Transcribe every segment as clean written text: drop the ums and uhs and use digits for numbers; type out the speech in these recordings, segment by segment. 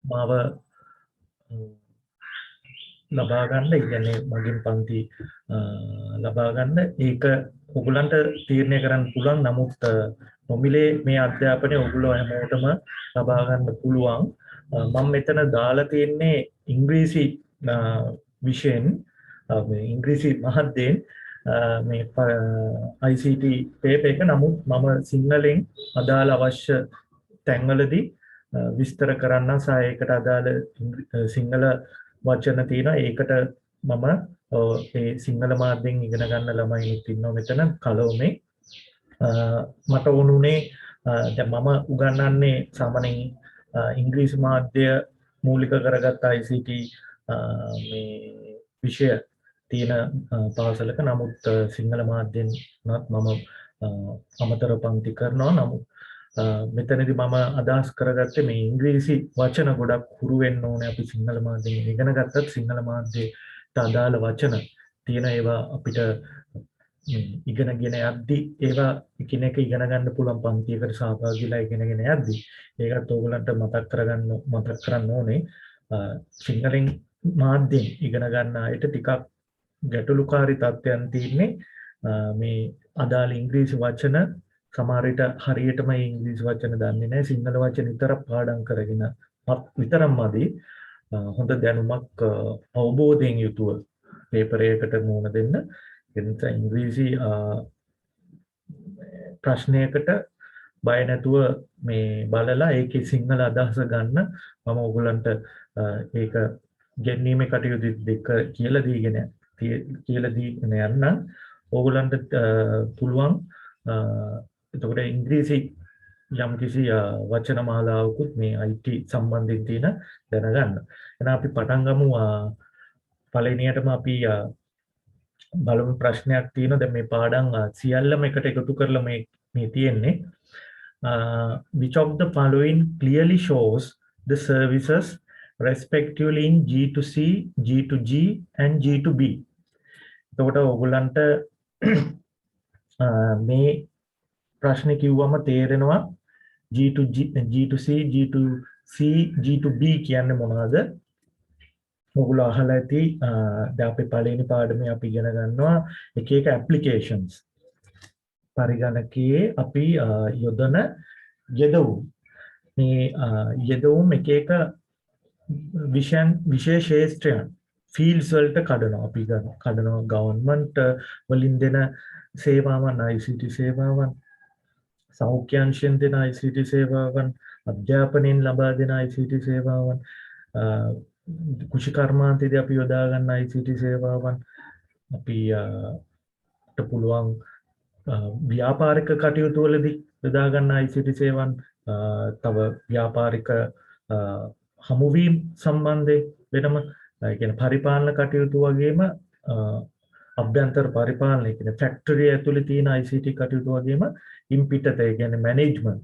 මාව ලබා ගන්න, ඒ කියන්නේ මගින් පන්ති ලබා ගන්න. ඒක ඔයගලන්ට තීරණය කරන්න පුළුවන්. නමුත් නොමිලේ මේ අධ්‍යාපනය ඔයගොල්ලෝ හැමෝටම ලබා ගන්න පුළුවන්. මම මෙතන දාලා තියෙන්නේ ඉංග්‍රීසි විෂයෙන් මේ ඉංග්‍රීසි මාධ්‍යයෙන් මේ ICT පේපර් එක. නමුත් මම සිංහලෙන් අදාළ අවශ්‍ය තැන්වලදී විස්තර කරන්න සහ ඒකට අදාළ සිංහල වචන තියෙනවා. ඒකට මම ඒ සිංහල මාධ්‍යයෙන් ඉගෙන ගන්න ළමයිනුත් ඉන්නවා මෙතන කලොමේ. මට වුණුනේ දැන් මම උගන්වන්නේ සාමාන්‍යයෙන් ඉංග්‍රීසි මාධ්‍ය මූලික කරගත් ICT මේ විෂය තියෙන පාසලක. නමුත් සිංහල මාධ්‍යෙන් මම අමතර පන්ති කරනවා. නමුත් මෙතනදී මම අදහස් කරගත්තේ මේ ඉංග්‍රීසි වචන ගොඩක් හුරු වෙන්න ඕනේ. අපි සිංහල මාධ්‍යයෙන් ඉගෙන ගත්තත් සිංහල මාධ්‍යයට අදාළ වචන තියෙන ඒවා අපිට ඉගෙනගෙන යද්දි ඒවා එකිනෙක ඉගෙන ගන්න පුළුවන්. පන්තියකට සහභාගීලා ඉගෙනගෙන යද්දි ඒකත් ඕගලන්ට මතක් කරන්න ඕනේ. සිංහලෙන් මාධ්‍යයෙන් ඉගෙන ගන්න අයට ටිකක් ගැටලුකාරී තත්ත්වයන් තියෙන්නේ. මේ අදාළ ඉංග්‍රීසි වචන සමහර විට හරියටම ඉංග්‍රීසි වචන දන්නේ නැහැ. සිංහල වචන විතර පාඩම් කරගෙන විතරක්මදී හොඳ දැනුමක් අවබෝධයෙන් යුතුව පේපර් එකකට මුහුණ දෙන්න. එතන ඉංග්‍රීසි ප්‍රශ්නයකට බය නැතුව මේ බලලා ඒකේ සිංහල අදහස ගන්න මම ඔයගලන්ට ඒක ගෙන්නීමේ කටයුතු දෙක කියලා දීගෙන යන්න ඕගලන්ට පුළුවන්. එතකොට ඉංග්‍රීසි යම් කිසි වචන මාලාවකුත් මේ IT සම්බන්ධයෙන් තියෙන දැනගන්න. එහෙනම් අපි පටන් ගමු. පළවෙනියටම අපි බලමු ප්‍රශ්නයක් තියෙනවා. දැන් මේ පාඩම් සියල්ලම එකට එකතු කරලා මේ තියෙන්නේ. Which of the following clearly shows the services respectively in G2C, G2G and G2B? එතකොට ඔයගොල්ලන්ට මේ ප්‍රශ්නේ කිව්වම තේරෙනවා G2C, G2C, G2B කියන්නේ මොනවද? ඔයගොල්ලෝ අහලා ඇති. දැන් අපි පළවෙනි පාඩමේ අපි ඉගෙන ගන්නවා එක එක ඇප්ලිකේෂන්ස්. පරිගණකයේ අපි යොදන යෙදවුම්. මේ යෙදවුම් එක එක විශේෂ ක්ෂේත්‍රයන් ෆීල්ඩ්ස් වලට කඩනවා. අපි කඩනවා ගවර්න්මන්ට් වලින් දෙන සේවාවන්, ICT සේවාවන්, සෞඛ්‍යාංශයෙන් දෙන ICT සේවාවන්, අධ්‍යාපනයෙන් ලබා දෙන ICT සේවාවන්, කුෂිකර්මාන්තයේදී අපි යොදා ගන්න ICT සේවාවන්, අපි පුළුවන් ව්‍යාපාරික කටයුතු වලදී යොදා ගන්න ICT සේවාවන්, තව ව්‍යාපාරික හමුවීම් සම්බන්ධයෙන් වෙනම කියන්නේ පරිපාලන කටයුතු වගේම අභ්‍යන්තර පරිපාලනය කියන්නේ ෆැක්ටරි ඇතුලේ තියෙන ICT කටයුතු වගේම ඉම්පිටතේ කියන්නේ මැනේජ්මන්ට්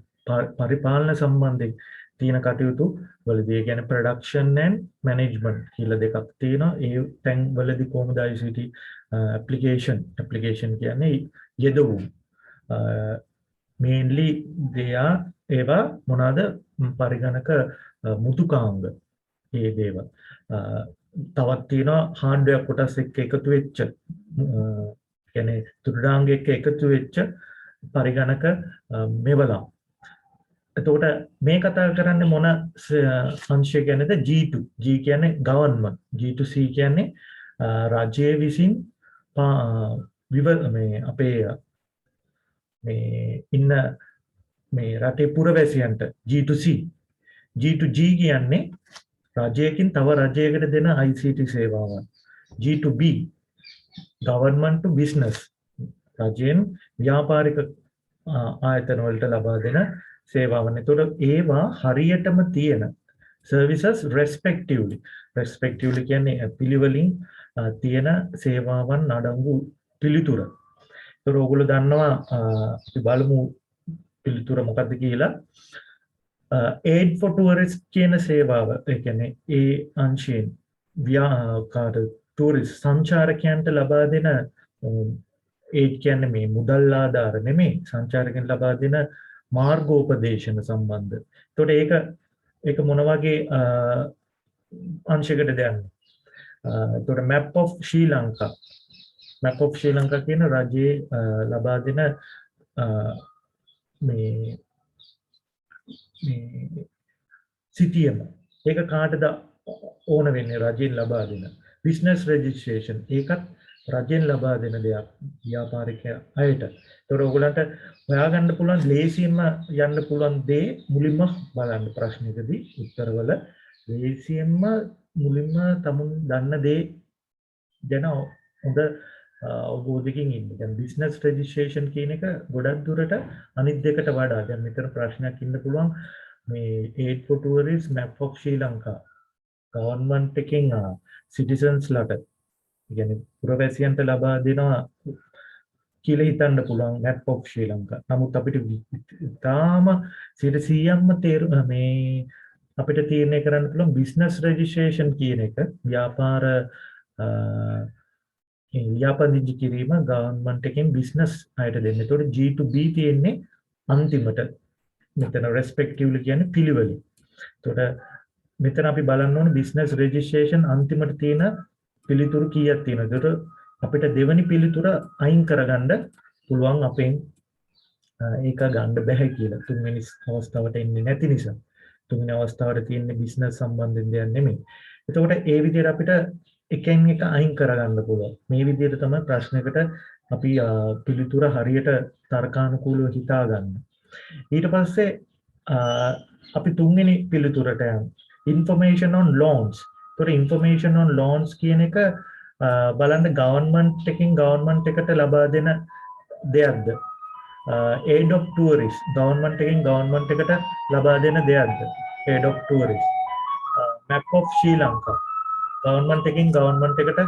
පරිපාලන සම්බන්ධයෙන් තියෙන කටයුතු වලදී කියන්නේ ප්‍රොඩක්ෂන් ඇන්ඩ් මැනේජ්මන්ට් කියලා දෙකක් තියෙනවා. ඒ තැන් වලදී කොහොමද ICT ඇප්ලිකේෂන් කියන්නේ යෙදවුම්. mainly ඒවා මොනවාද? පරිගණක මුතුකාංග. ඒ දේවල්. තවත් තියෙනවා හાર્ඩ්වෙයාර් කොටස් එක්ක එකතු වෙච්ච කියන්නේ තුඩාංග එක්ක එකතු වෙච්ච පරිගණක මෙවලම්. එතකොට මේ කතා කරන්නේ මොන අංශය ගැනද? G2. G කියන්නේ ගවර්න්මන්ට්. G2C කියන්නේ රාජ්‍ය විසින් මේ අපේ මේ ඉන්න මේ රටේ පුරවැසියන්ට G2C. G2G කියන්නේ රජයකින් තව රජයකට දෙන ICT සේවාවන්. G2B government to business. රජයෙන් ව්‍යාපාරික ආයතන වලට ලබා දෙන සේවාවන්. ඒතකොට ඒවා හරියටම තියෙන services respectively. Respectively කියන්නේ පිළිවෙලින් තියෙන සේවාවන් අඩංගු පිළිතුර. ඒතකොට ඔයගොල්ලෝ දන්නවා අපි බලමු පිළිතුර මොකක්ද කියලා. aid for tourists කියන සේවාව. ඒ කියන්නේ ඒ අංශයෙන් tourist සංචාරකයන්ට ලබා දෙන aid කියන්නේ මේ මුදල් ආධාර නෙමෙයි. සංචාරකයන්ට ලබා දෙන මාර්ගෝපදේශන සම්බන්ධ. ඒතකොට ඒක ඒක මොන වගේ අංශයකටද යන්නේ? එතකොට map of Sri Lanka. map of Sri Lanka කියන රජයේ ලබා දෙන මේ සිටියම ඒක කාටද ඕන වෙන්නේ රජයෙන් ලබා දෙන business registration ඒකත් රජයෙන් ලබා දෙන දෙයක් ව්‍යාපාරික අයට. ඒතකොට ඔයගලන්ට හොයාගන්න පුළුවන් ලේසියෙන්ම යන්න පුළුවන් දේ මුලින්ම බලන්න ප්‍රශ්නෙකදී උත්තරවල ලේසියෙන්ම මුලින්ම තමුන් දන්න දේ ගැන හොඳ අවබෝධයකින් ඉන්න. දැන් business registration කියන එක ගොඩක් දුරට අනිත් දෙකට වඩා දැන් මෙතන ප්‍රශ්නයක් ඉන්න පුළුවන් මේ aid for tourists map of Sri Lanka government එකෙන් citizens ලට කියන්නේ පුරවැසියන්ට ලබා දෙනවා කියලා හිතන්න පුළුවන් map of Sri Lanka. නමුත් අපිට තාම 100%ක්ම මේ අපිට තීරණය කරන්න පුළුවන් business registration කියන එක ව්‍යාපාර ව්‍යාපාරික කිරීම government එකෙන් business අයට දෙන්නේ. ඒතකොට G2B තියෙන්නේ අන්තිමට මෙතන respectively කියන්නේ පිළිවෙල. ඒතකොට මෙතන අපි බලන්න ඕනේ business registration අන්තිමට තියෙන පිළිතුරු කීයක් තියෙනවද? ඒතකොට අපිට දෙවෙනි පිළිතුර අයින් කරගන්න පුළුවන් අපෙන් ඒක ගන්න බෑ කියලා. තුන්වෙනි අවස්ථාවට එන්නේ නැති නිසා. තුන්වෙනි අවස්ථාවට තියෙන්නේ business සම්බන්ධයෙන් දෙයක් නෙමෙයි. එතකොට ඒ විදිහට අපිට එකෙන් එක අයින් කරගන්න පුළුවන්. මේ විදිහට තමයි ප්‍රශ්නයකට අපි පිළිතුර හරියට තර්කානුකූලව හිතා ගන්න. ඊට පස්සේ අපි තුන්වෙනි පිළිතුරට යමු. information on loans. ඒතකොට information on loans කියන එක බලන්න government එකකින් government එකට ලබා දෙන දෙයක්ද? aid of tourists government එකකින් government එකට ලබා දෙන දෙයක්ද? aid of tourists. map of Sri Lanka government එකකින් government එකට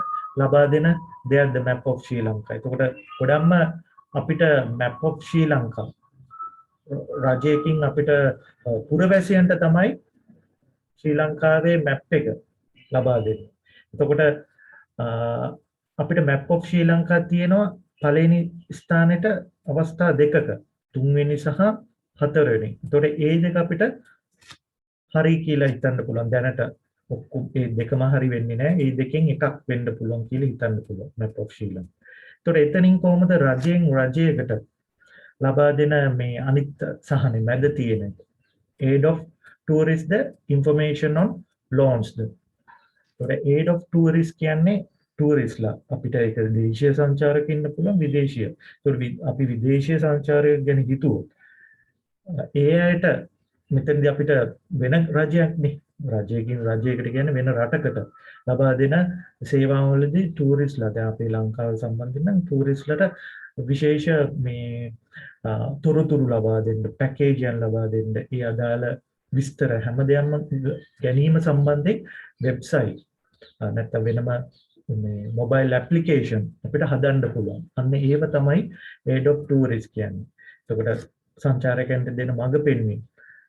ලබා දෙන දෙයක්ද map of Sri Lanka. එතකොට ගොඩක්ම අපිට map of Sri Lanka රජයකින් අපිට පුරවැසියන්ට තමයි ශ්‍රී ලංකාවේ map එක ලබා දෙන්නේ. එතකොට අපිට map of Sri Lanka තියෙනවා පළවෙනි ස්ථානෙට අවස්ථා දෙකක තුන්වෙනි සහ හතරවෙනි. එතකොට ඒ දෙක අපිට හරි කියලා හිතන්න පුළුවන්. දැනට ඔක්කොම මේ දෙකම හරි වෙන්නේ නැහැ. මේ දෙකෙන් එකක් වෙන්න පුළුවන් කියලා හිතන්න පුළුවන් map of Sri Lanka. ඒතකොට එතනින් කොහොමද රජයෙන් රජයකට ලබා දෙන මේ අනිත් සහනේ මැද තියෙන aid of tourist the information on loans ද. ඒතකොට aid of tourist කියන්නේ ටූරිස්ලා අපිට ඒක දේශීය සංචාරක ඉන්න පුළුවන් විදේශීය. ඒතකොට අපි විදේශීය සංචාරය ගැන හිතුවොත් ඒ අයට මෙතනදී අපිට වෙන රජයක් නේ රජයකින් රජයකට කියන්නේ වෙන රටකට ලබා දෙන සේවාවලදී ටූරිස්ලා දැන් අපේ ලංකාව සම්බන්ධයෙන් නම් ටූරිස්ලාට විශේෂ මේ තොරතුරු ලබා දෙන්න පැකේජයන් ලබා දෙන්න ඒ අදාළ විස්තර හැමදේම ගැනීම සම්බන්ධයෙන් වෙබ්සයිට් නැත්නම් වෙනම මේ මොබයිල් ඇප්ලිකේෂන් අපිට හදන්න පුළුවන්. අන්න ඒව තමයි aid of tourist කියන්නේ. එතකොට සංචාරකයන්ට දෙන මඟ පෙන්වීම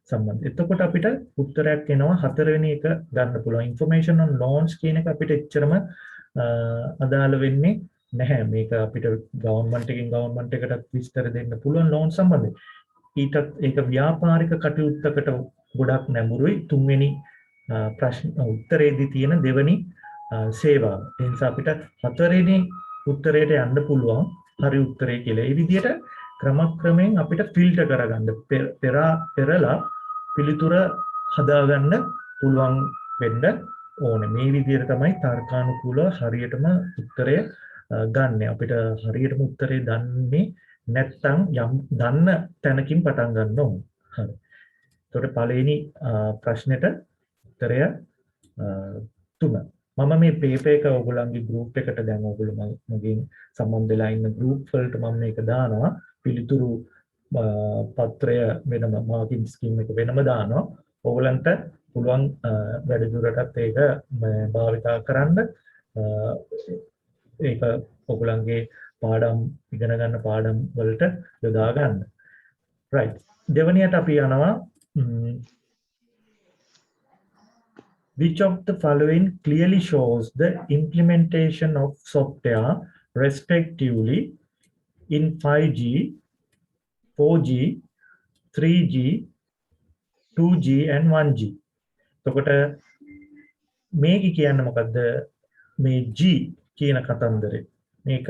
සම්බන්ධ. එතකොට අපිට උත්තරයක් එනවා හතරවෙනි එක ගන්න පුළුවන්. information on loans කියන එක අපිට එච්චරම අදාළ වෙන්නේ නැහැ. මේක අපිට government එකකින් government එකටත් විස්තර දෙන්න පුළුවන් loan සම්බන්ධයෙන්. ඊටත් ඒක ව්‍යාපාරික කටයුත්තකට ගොඩක් නැඹුරුයි. තුන්වෙනි ප්‍රශ්න උත්තරේදී තියෙන දෙවෙනි සේවාව. ඒ නිසා අපිට හතරවෙනි උත්තරයට යන්න පුළුවන් හරි උත්තරේ කියලා. ඒ විදිහට ක්‍රමක්‍රමයෙන් අපිට ෆිල්ටර් කරගන්න පෙරලා පිළිතුර හදාගන්න පුළුවන් වෙන්න ඕනේ. මේ විදිහට තමයි තර්කානුකූලව හරියටම උත්තරය ගන්න. අපිට හරියටම උත්තරේ දන්නේ නැත්නම් යම් දන්න තැනකින් පටන් ගන්න ඕනේ. හරි. එතකොට පළවෙනි ප්‍රශ්නෙට උත්තරය 3. මම මේ පේපර් එක ඔයගොල්ලන්ගේ group එකට දැන් ඔයගොල්ලෝ මගෙන් සම්බන්ධ වෙලා ඉන්න group වලට මම මේක දානවා. පිළිතුරු පත්‍රය වෙනම මාකින් ස්කීම් එක වෙනම දානවා. ඔයගොල්ලන්ට පුළුවන් වැඩිදුරටත් ඒක භාවිතා කරන්න. ඒක ඔයගොල්ලන්ගේ පාඩම් ඉගෙන ගන්න පාඩම් වලට යොදා ගන්න. right. දෙවැනියට අපි යනවා which of the following clearly shows the implementation of software respectively in 5G, 4G, 3G, 2G and 1G. එතකොට මේක කියන්නේ මොකද්ද? මේ G කියන කතන්දරේ. මේක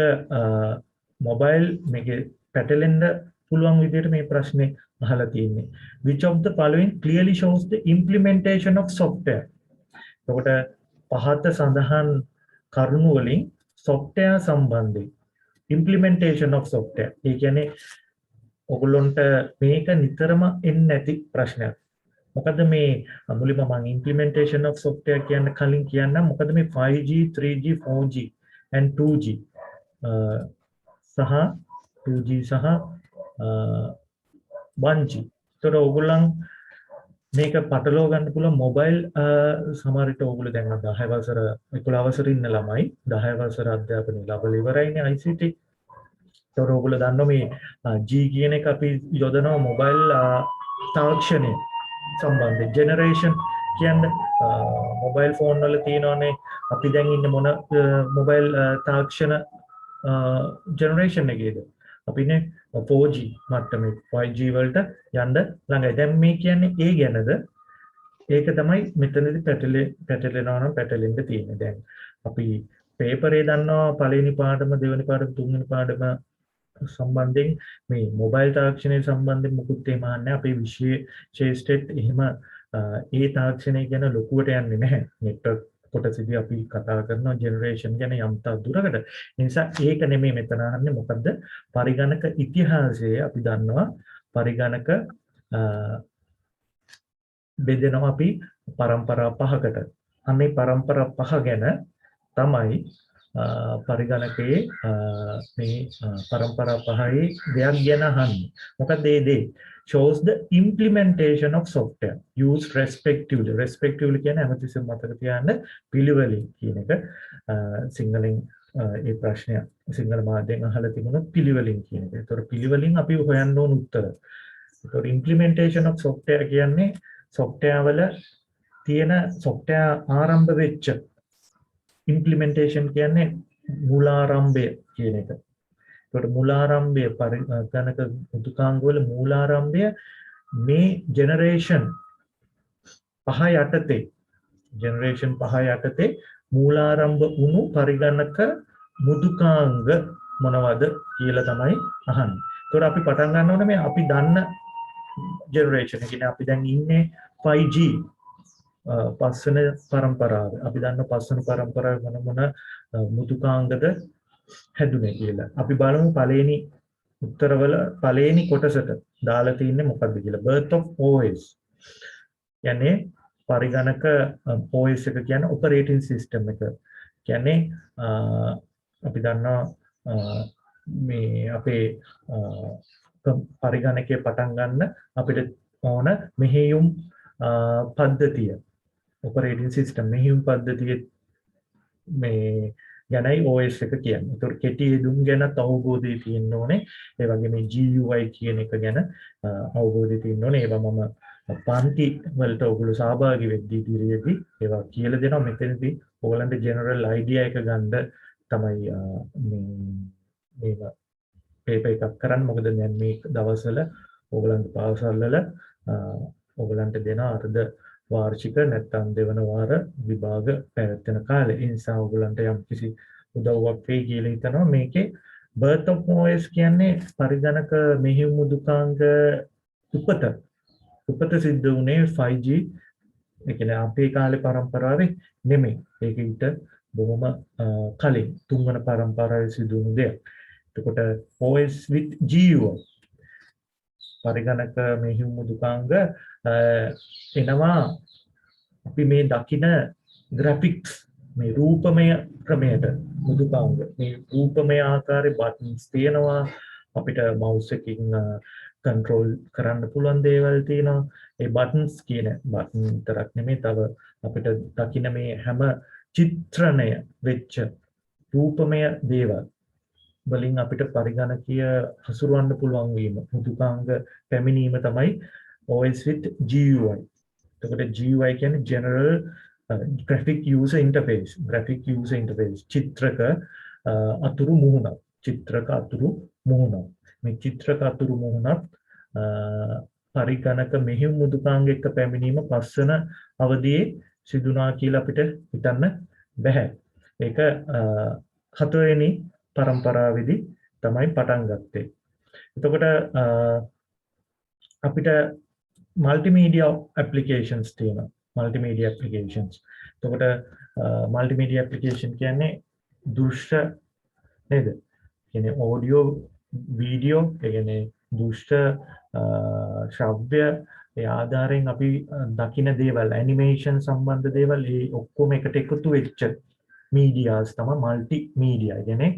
මොබයිල් මේකේ පැටලෙන්න පුළුවන් විදිහට මේ ප්‍රශ්නේ අහලා තියෙන්නේ. Which of the following clearly shows the implementation of software? එතකොට පහත සඳහන් කරුණු වලින් software සම්බන්ධයෙන් implementation of software. ඒ කියන්නේ ඔයගොල්ලොන්ට මේක නිතරම එන්නේ නැති ප්‍රශ්නයක්. මොකද මේ මුලින්ම මම implementation of software කියන්න කලින් කියන්න මොකද මේ 5G 3G 4G and 2G සහ 2G සහ 1G. ඒතර ඔයගොල්ලන් මේක පටලවා ගන්න පුළුවන් මොබයිල් සමහර විට ඔයගොල්ලෝ දැන් 10 වසර 11 වසර ඉන්න ළමයි 10 වසර අධ්‍යාපනය ලැබලා ඉවරයිනේ ICT. ඒතර ඔයගොල්ලෝ දන්නවා මේ G කියන එක අපි යොදනවා මොබයිල් තාක්ෂණය සම්බන්ධ ජෙනරේෂන් කියන්නේ මොබයිල් ෆෝන් වල තියෙනවානේ අපි දැන් ඉන්නේ මොන මොබයිල් තාක්ෂණ ජෙනරේෂන් එකේද අපිනේ 4G මට්ටමේ 5G වලට යන්න ළඟයි. දැන් මේ කියන්නේ ඒ ගැනද ඒක තමයි මෙතනදී පැටලෙනවා නම් පැටලෙන්න තියෙන්නේ. දැන් අපි පේපරේ දන්නවා පළවෙනි පාඩම දෙවෙනි පාඩම තුන්වෙනි පාඩම සම්බන්ධයෙන් මේ මොබයිල් තාක්ෂණය සම්බන්ධයෙන් මුකුත් එහෙම නැහැ. අපේ විශේෂයෙන්ට එහෙම ඒ තාක්ෂණය ගැන ලොකුවට යන්නේ නැහැ. නෙට්වර්ක් කොටසදී අපි කතා කරනවා ජෙනරේෂන් ගැන යම් තා දුරකට. ඒ නිසා ඒක නෙමෙයි මෙතන අහන්නේ. මොකද්ද? පරිගණක ඉතිහාසයේ අපි දන්නවා පරිගණක බෙදෙනවා අපි පරම්පරා පහකට. අනේ පරම්පරා පහ ගැන තමයි පරිගණකයේ මේ පරම්පරා පහේ දෙයක් ගැන අහන්නේ. මොකද ඒ දේ shows the implementation of software used respectively කියන්නේ හැමතිස්සෙම මතක තියාගන්න පිළිවෙලින් කියන එක සිංහලෙන් ඒ ප්‍රශ්නය සිංහල මාධ්‍යයෙන් අහලා තිබුණොත් පිළිවෙලින් කියන එක. ඒතකොට පිළිවෙලින් අපි හොයන්න ඕන උත්තර. ඒතකොට implementation of software කියන්නේ software වල තියෙන software ආරම්භ වෙච්ච implementation කියන්නේ මූලාරම්භය කියන එක. ඒකට මූලාරම්භය පරිගණක උතුකාංග වල මූලාරම්භය මේ ජෙනරේෂන් පහ යටතේ මූලාරම්භ වුණු පරිගණක මුදුකාංග මොනවද කියලා තමයි අහන්නේ. ඒකට අපි පටන් ගන්න ඕනේ මේ අපි දන්න ජෙනරේෂන් එක. කියන්නේ අපි දැන් ඉන්නේ 5G පස්වන පරම්පරාව. අපි දන්න පස්වන පරම්පරාව මොන මුදුකාංගද හැදුනේ කියලා. අපි බලමු පළවෙනි උත්තරවල පළවෙනි කොටසට දාලා තින්නේ මොකක්ද කියලා. birth of OS. කියන්නේ පරිගණක OS එක කියන්නේ operating system එක. කියන්නේ අපි දන්නවා මේ අපේ පරිගණකයේ පටන් ගන්න අපිට ඕන මෙහෙයුම් පද්ධතිය operating system මෙහෙයුම් පද්ධතිය මේ ගැනයි OS එක කියන්නේ. ඒතකොට කෙටි යෙදුම් ගැන අවබෝධය තියෙන්න ඕනේ. ඒ වගේ මේ GUI කියන එක ගැන අවබෝධය තියෙන්න ඕනේ. ඒවා මම පන්ති වලට ඔයගොල්ලෝ සහභාගී වෙද්දී ඉදිරියේදී ඒවා කියලා දෙනවා. මෙතනදී ඔයගලන්ට ජෙනරල් අයිඩියා එක ගන්න තමයි මේක පේපර් එකක් කරන්න. මොකද දැන් මේ දවස්වල ඔයගලන්ට පාසල් වල ඔයගලන්ට දෙන අර්ධ වාර්ෂික නැත්නම් දෙවන වාර විභාග පැවැත්වෙන කාලේ. ඒ නිසා ඔයගලන්ට යම්කිසි උදව්වක් වෙයි කියලා හිතනවා. මේකේ birth of OS කියන්නේ පරිගණක මෙහෙයුම් මුදුකාංග උපත සිද්ධ වුණේ 5G ඒ කියන්නේ අපේ කාලේ පරම්පරාවේ නෙමෙයි. ඒක ඊට බොහොම කලින් තුන්වන පරම්පරාවේ සිදු වුණු දෙයක්. එතකොට OS with GUI පරිගණක මෙහෙයුම් මුදුකාංග එනවා අපි මේ දකින ග්‍රැෆික්ස් මේ රූපමය ක්‍රමයට මුදුකාංග මේ රූපමය ආකාරයේ බටන්ස් තියෙනවා අපිට මවුස් එකකින් කන්ට්‍රෝල් කරන්න පුළුවන් දේවල් තියෙනවා ඒ බටන්ස් කියන බටන් විතරක් නෙමෙයි තව අපිට දකින මේ හැම චිත්‍රණය වෙච්ච රූපමය දේවල් වලින් අපිට පරිගණකීය හසුරවන්න පුළුවන් වීම මුදුකාංග පැමිණීම තමයි OS with GUI. එතකොට GUI කියන්නේ general graphic user interface. චිත්‍රක අතුරු මුහුණක්. මේ චිත්‍රක අතුරු මුහුණත් පරිගණක මෙහෙයුම් මුදුකාංග එක්ක පැමිණීම පස්වන අවධියේ සිදුනා කියලා අපිට හිතන්න බෑ. ඒක හතරවෙනි පරම්පරාවේදී තමයි පටන් ගත්තේ. එතකොට අපිට multimedia applications තියෙනවා. multimedia applications. එතකොට multimedia application කියන්නේ දෘශ්‍ය නේද? කියන්නේ audio video කියන්නේ දෘශ්‍ය ශ්‍රව්‍ය ඒ ආධාරයෙන් අපි දකින දේවල් animation සම්බන්ධ දේවල් ඒ ඔක්කොම එකට එකතු වෙච්ච medias තමයි multimedia. කියන්නේ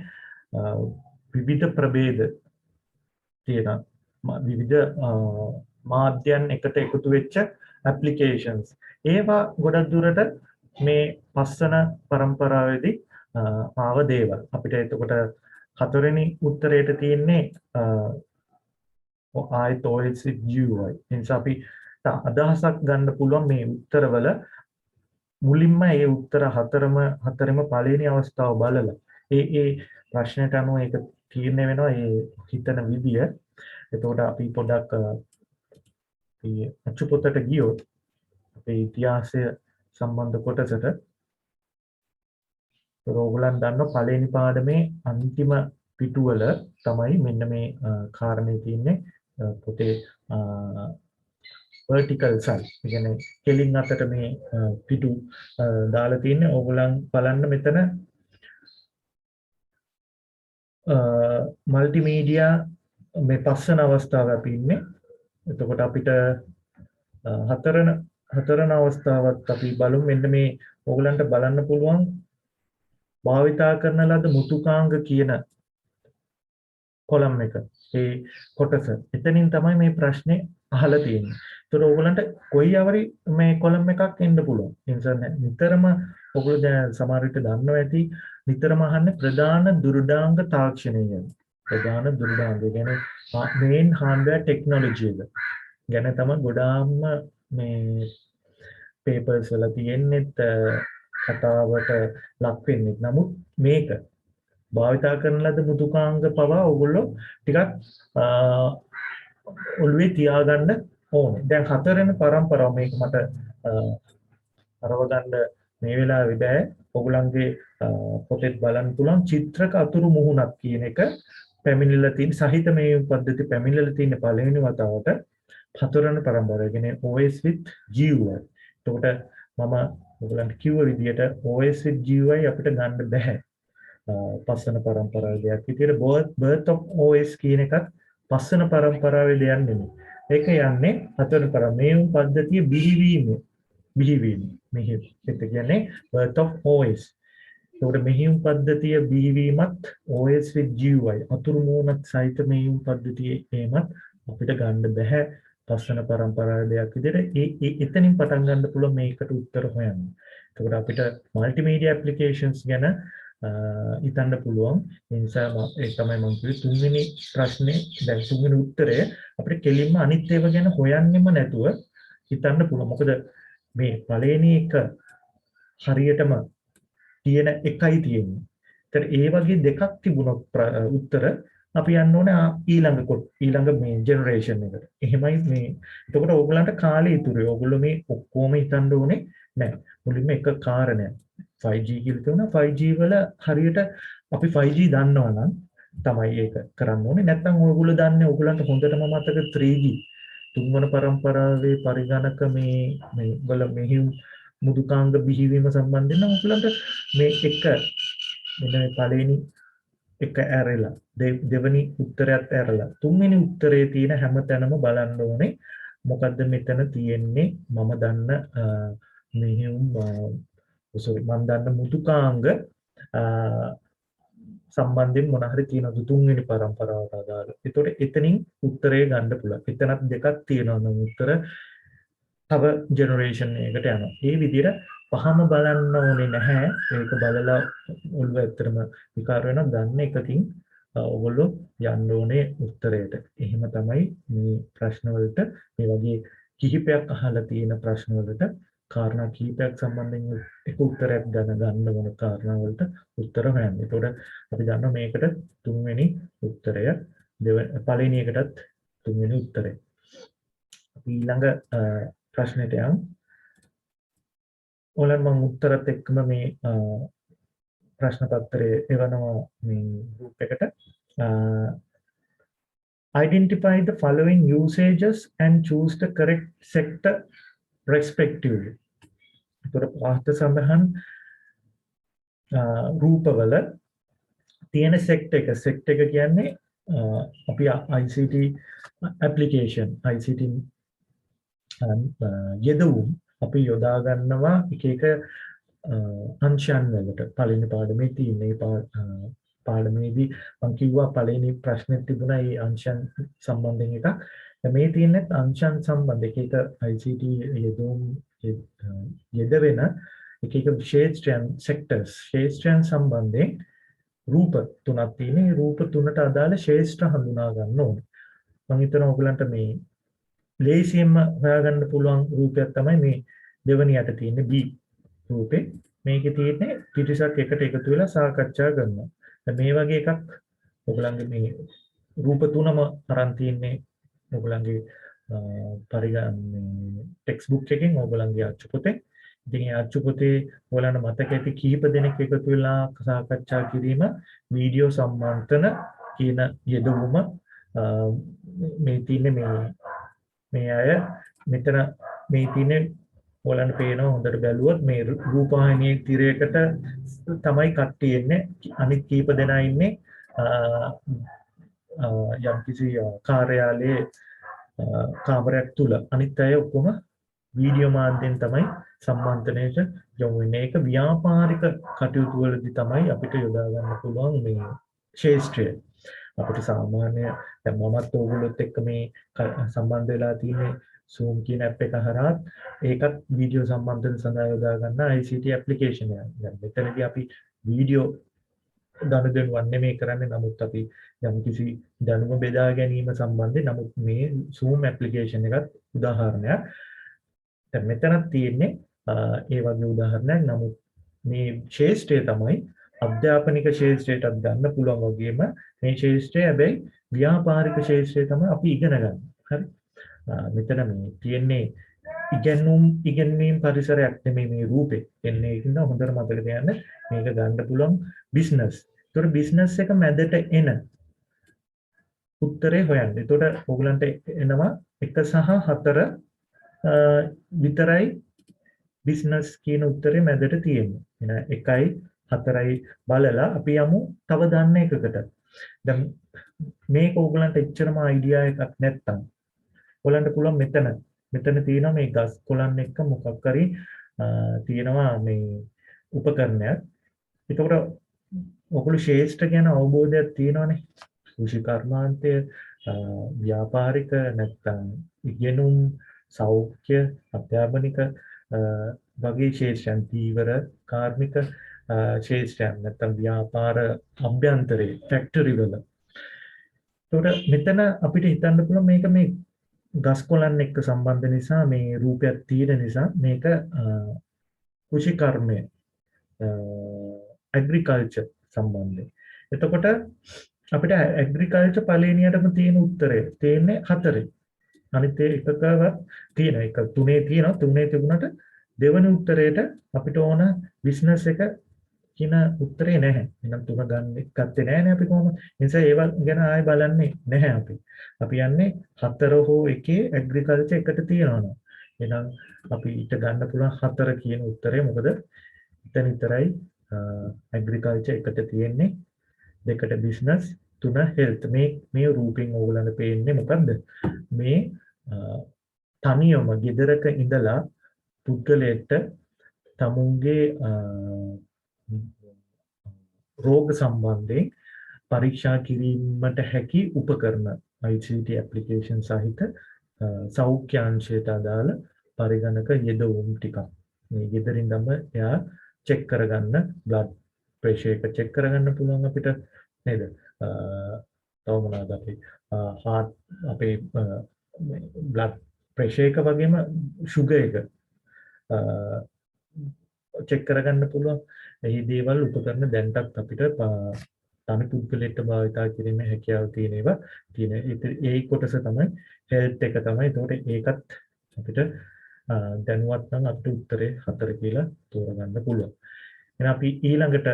විවිධ ප්‍රභේද තියෙන විවිධ මාධ්‍යයන් එකට එකතු වෙච්ච applications. ඒවා ගොඩක් දුරට මේ පස්වන පරම්පරාවේදී ආව දේවල්. අපිට එතකොට හතරවෙනි උත්තරේට තියෙන්නේ ආයත OS with GUI. එනිසා අපි අදහසක් ගන්න පුළුවන් මේ උත්තරවල මුලින්ම ඒ උත්තර හතරෙම පළවෙනි අවස්ථාව බලලා ඒ ප්‍රශ්නයට අනුව ඒක තීරණය වෙනවා ඒ හිතන විදිය. එතකොට අපි පොඩ්ඩක් මේ අච්චු පොතට ගියොත් අපේ ඉතිහාසය සම්බන්ධ කොටසට ඕගොල්ලන් දන්න පළවෙනි පාඩමේ අන්තිම පිටුවල තමයි මෙන්න මේ කාරණේ තියෙන්නේ පොතේ vertical side. ඒ කියන්නේ කෙලින් අතට මේ පිටු දාලා තියෙන්නේ. ඕගොල්ලන් බලන්න මෙතන මල්ටිමීඩියා මේ පස්වන අවස්ථාව අපි ඉන්නේ. එතකොට අපිට හතරන අවස්ථාවත් අපි බලමු. මෙන්න මේ ඕගලන්ට බලන්න පුළුවන් භාවිතා කරන ලද මුතුකාංග කියන කොලම් එක. ඒ කොටස. එතනින් තමයි මේ ප්‍රශ්නේ අහලා තියෙන්නේ. ඒතර ඕගලන්ට කොයි අවරි මේ කොලම් එකක් එන්න පුළුවන්. නිතරම ඔයගොල්ලෝ දැන් සමහර විට දන්නවා ඇති නිතරම අහන්නේ ප්‍රධාන දුර්දාංග තාක්ෂණය ගැන. ප්‍රධාන දුර්දාංග කියන්නේ main hardware technology එක. ගැන තමයි ගොඩාක්ම මේ papers වල තියෙන්නේ කතාවට ලක් වෙන්නේ. නමුත් මේක භාවිතා කරන ලද මුතුකාංග පවා ඔයගොල්ලෝ ටිකක් ඔළුවේ තියාගන්න ඕනේ. දැන් හතරෙනි පරම්පරාව මේක මට අරව ගන්න මේ වෙලාවේ බෑ. ඔයගොල්ලන්ගේ පොතේ බලන්න පුළුවන් චිත්‍රක අතුරු මුහුණක් කියන එක පැමිණිලා තියෙන සහිත මේ පද්ධති පැමිණිලා තියෙන පළවෙනි වතාවට හතරවෙනි පරම්පරාව කියන්නේ OS with GUI. එතකොට මම ඔයගොල්ලන්ට කිව්ව විදිහට OS with GUI අපිට ගන්න බෑ. පස්වන පරම්පරාවේ දෙයක් විදිහට birth of OS කියන එකත් පස්වන පරම්පරාවේ දෙයක් නෙමෙයි. ඒක යන්නේ හතරවෙනි පරම්පරාවේ මේ පද්ධතිය බිහිවීම මෙහි ඒත් කියන්නේ birth of OS. ඒකට මෙහියුම් පද්ධතිය බිහිවීමත් OS with GUI අතුරු මුහුණත් සහිත මෙහියුම් පද්ධතියේ ඒමත් අපිට ගන්න බෑ පස්වන පරම්පරාවේ දෙයක් විදිහට. එතනින් පටන් ගන්න පුළුවන් මේකට උත්තර හොයන්න. ඒකට අපිට multimedia applications ගැන හිතන්න පුළුවන්. ඒ නිසා ඒ තමයි මම කිව්වේ තුන්වෙනි ප්‍රශ්නේ දැන් තුන්වෙනි උත්තරය අපිට කෙලින්ම අනිත් ඒවා ගැන හොයන්නෙම නැතුව හිතන්න පුළුවන්. මොකද මේ පළවෙනි එක හරියටම තියෙන එකයි තියෙන්නේ. ඒතර ඒ වගේ දෙකක් තිබුණොත් උත්තර අපි යන්න ඕනේ ඊළඟ මේ ජෙනරේෂන් එකට. එහෙමයි මේ. එතකොට ඕගලන්ට කාලය ඉතුරුයි. ඕගොල්ලෝ මේ ඔක්කොම හිතන්න ඕනේ නැහැ. මුලින්ම එක කාරණයක් 5G කියලා කියනවා. 5G වල හරියට අපි 5G දන්නවා නම් තමයි ඒක කරන්න ඕනේ. නැත්නම් ඕගොල්ලෝ දන්නේ ඕගලන්ට හොඳටම මතක 3G තුන්වන පරම්පරාවේ පරිගණක මේ වල මෙහිම් මුදුකාංග බිහිවීම සම්බන්ධයෙන් නම් ඔයගලන්ට මේ එක මෙන්න මේ පළවෙනි එක ඇරලා දෙවෙනි උත්තරයත් ඇරලා තුන්වෙනි උත්තරේ තියෙන හැම තැනම බලන්න ඕනේ මොකද්ද මෙතන තියෙන්නේ මම දන්න මෙහිම් මම දන්න මුදුකාංග සම්බන්ධයෙන් මොන හරි තියෙනවද තුන්වෙනි පරම්පරාවට අදාළ. ඒතකොට එතනින් උත්තරේ ගන්න පුළුවන්. එතනත් දෙකක් තියෙනවා නම් උත්තර තව ජෙනරේෂන් එකකට යනවා. මේ විදිහට පහම බලන්න ඕනේ නැහැ. ඒක බලලා ඔළුව ඇත්තටම විකාර වෙනවා. ගන්න එකකින් ඔයගොල්ලෝ යන්න ඕනේ උත්තරයට. එහෙම තමයි මේ ප්‍රශ්න වලට මේ වගේ කිහිපයක් අහලා තියෙන ප්‍රශ්න වලට කාරණා කිහිපයක් සම්බන්ධයෙන් එක උත්තරයක් ගන්න ඕන කාරණා වලට උත්තර හොයන්න. ඒතකොට අපි දන්නවා මේකට තුන්වෙනි උත්තරය පළවෙනි එකටත් තුන්වෙනි උත්තරය. අපි ඊළඟ ප්‍රශ්නෙට යමු. ඔයාලට මම උත්තරත් එක්කම මේ ප්‍රශ්න පත්‍රය එවනවා මේ group එකට. Identify the following usages and choose the correct sector respectively. ඒතර පාඨ සඳහන් රූපවල තියෙන සෙක්ටර් එක කියන්නේ අපි ICT application ICT යෙදවුම් අපි යොදා ගන්නවා එක එක අංශයන් වලට. පළවෙනි පාඩමේ තියෙන පාඩමේදී මම කිව්වා පළවෙනි ප්‍රශ්නේ තිබුණා මේ අංශයන් සම්බන්ධයෙන් එකක්. මේ තියෙන්නේ අංශයන් සම්බන්ධ එක එක ICT යෙදවුම් යෙදවෙන එක එක ක්ෂේත්‍රයන් sectors ක්ෂේත්‍රයන් සම්බන්ධයෙන් රූප තුනක් තියෙනවා. මේ රූප තුනට අදාළ ක්ෂේත්‍ර හඳුනා ගන්න ඕනේ. මම හිතනවා ඔයගලන්ට මේ ලේසියෙන්ම හොයාගන්න පුළුවන් රූපයක් තමයි මේ දෙවෙනි යට තියෙන්නේ B රූපේ. මේකේ තියෙන්නේ පිටිසක් එකට එකතු වෙලා සාකච්ඡා කරනවා. දැන් මේ වගේ එකක් ඔයගලන්ගේ මේ රූප තුනම අරන් තියෙන්නේ ඔයගලන්ගේ පරිගණන ටෙක්ස්ට් බුක් එකෙන් ඔයගලන්ගේ අච්චු පොතේ. ඉතින් ඒ අච්චු පොතේ ඔයාලට මතක ඇති කිහිප දෙනෙක් එකතු වෙලා සාකච්ඡා කිරීම වීඩියෝ සම්මන්ත්‍රණ කියන යෙදවුම මේ තියෙන්නේ මේ අය මෙතන මේ තියෙන්නේ ඔයාලට පේනවා හොඳට බැලුවොත් මේ රූපවාහිනියේ තිරයකට තමයි කට්ටිය ඉන්නේ. අනිත් කීප දෙනා ඉන්නේ යම්කිසි කාර්යාලයේ කාමරයක් තුල. අනිත් අය ඔක්කොම වීඩියෝ මාධ්‍යයෙන් තමයි සම්මන්ත්‍රණයට යොමු වෙන්නේ. ඒක ව්‍යාපාරික කටයුතු වලදී තමයි අපිට යොදා ගන්න පුළුවන් මේ ශාස්ත්‍රය. අපිට සාමාන්‍ය දැන් මමත් ඕගොල්ලොත් එක්ක මේ සම්බන්ධ වෙලා තියෙන්නේ Zoom කියන app එක හරහා ඒකත් වීඩියෝ සම්බන්ධන සඳහා යොදා ගන්න ICT application එකක්. දැන් මෙතනදී අපි වීඩියෝ ගනුදෙනුවක් නෙමෙයි කරන්නේ. නමුත් අපි යම්කිසි දැනුම බෙදා ගැනීම සම්බන්ධයෙන් නමුත් මේ Zoom application එකත් උදාහරණයක්. දැන් මෙතනක් තියෙන්නේ ඒ වගේ උදාහරණයක්. නමුත් මේ ශාස්ත්‍රය තමයි අධ්‍යාපනික ශාස්ත්‍රයටත් ගන්න පුළුවන් වගේම මේ ශාස්ත්‍රය හැබැයි ව්‍යාපාරික ශාස්ත්‍රය තමයි අපි ඉගෙන ගන්න. හරි. මෙතන මේ තියෙන්නේ ඉගෙනීම් පරිසරයක් නෙමෙයි මේ රූපේ. එන්නේ ඒකින්ද හොඳට මතක තියාගන්න මේක ගන්න පුළුවන් බිස්නස්. ඒතකොට බිස්නස් එක මැදට එන උත්තරේ හොයන්න. ඒතකොට ඕගලන්ට එනවා 1 සහ 4 විතරයි බිස්නස් කියන උත්තරේ මැදට තියෙන්නේ. එහෙනම් 1යි 4යි බලලා අපි යමු තව දන්න එකකට. දැන් මේක ඕගලන්ට එච්චරම අයිඩියා එකක් නැත්තම් ඔයගලන්ට පුළුවන් මෙතන තියෙනවා මේ ගස් කොළන් එක්ක මොකක් හරි තියෙනවා මේ උපකරණයක්. ඒකෝර ඔයගොල්ලෝ ශාස්ත්‍ර ගැන අවබෝධයක් තියෙනවනේ. කෘෂි කර්මාන්තය, ව්‍යාපාරික නැත්තම් ඉගෙනුම්, සෞඛ්‍ය, අධ්‍යාපනික වගේ ශාස්ත්‍රයන්, තීවර කාර්මික ශාස්ත්‍රයන් නැත්තම් ව්‍යාපාර අභ්‍යන්තරේ ෆැක්ටරි වල. ඒතකොට මෙතන අපිට හිතන්න පුළුවන් මේක මේ ගස් කොළන් එක්ක සම්බන්ධ නිසා මේ රූපයක් තියෙන නිසා මේක කෘෂි කර්මය ඇග්‍රිකල්චර් සම්බන්ධයි. එතකොට අපිට ඇග්‍රිකල්චර් පළවෙනියටම තියෙන උත්තරය තියෙන්නේ 4. අනිත් එකකවත් තියෙන එක 3 තියෙනවා. 3 තිබුණාට දෙවෙනි උත්තරේට අපිට ඕන බිස්නස් එක කියන උත්තරේ නැහැ. එහෙනම් 3 ගත්තේ නැහැ නේ අපි කොහොමද? ඒ නිසා ඒව ගැන ආයෙ බලන්නේ නැහැ අපි. අපි යන්නේ 4 හෝ 1 ඇග්‍රිකල්චර් එකට තියනවා. එහෙනම් අපි ඊට ගන්න පුළුවන් 4 කියන උත්තරේ මොකද? එතන විතරයි ඇග්‍රිකල්චර් එකට තියෙන්නේ. 2ට බිස්නස්, 3 හෙල්ත්. මේ රූපෙන් ඕගොල්ලන්ට පේන්නේ මොකද්ද? මේ තනියම ගෙදරක ඉඳලා පුද්ගලයෙක්ට තමුන්ගේ රෝග සම්බන්ධයෙන් පරීක්ෂා කිරීමට හැකි උපකරණ ICT application සහිත සෞඛ්‍ය අංශයට අදාළ පරිගණක යෙදවුම් ටිකක්. මේ ගෙදරින් නම් එයා චෙක් කරගන්න බ්ලඩ් ප්‍රෙෂර් එක චෙක් කරගන්න පුළුවන් අපිට නේද? තව මොනවද අපි heart අපේ බ්ලඩ් ප්‍රෙෂර් එක වගේම sugar එක චෙක් කරගන්න පුළුවන්. මේ දේවල් උපකරණ දැන්ටත් අපිට තනි පුද්ගලයෙක්ට භාවිතා කිරීමේ හැකියාව තියෙන ඒවා තියෙන. ඒ කොටස තමයි health එක තමයි. ඒකට ඒකත් අපිට දැනුවත් නම් අපිට උත්තරේ 4 කියලා තෝරගන්න පුළුවන්. එහෙනම් අපි ඊළඟට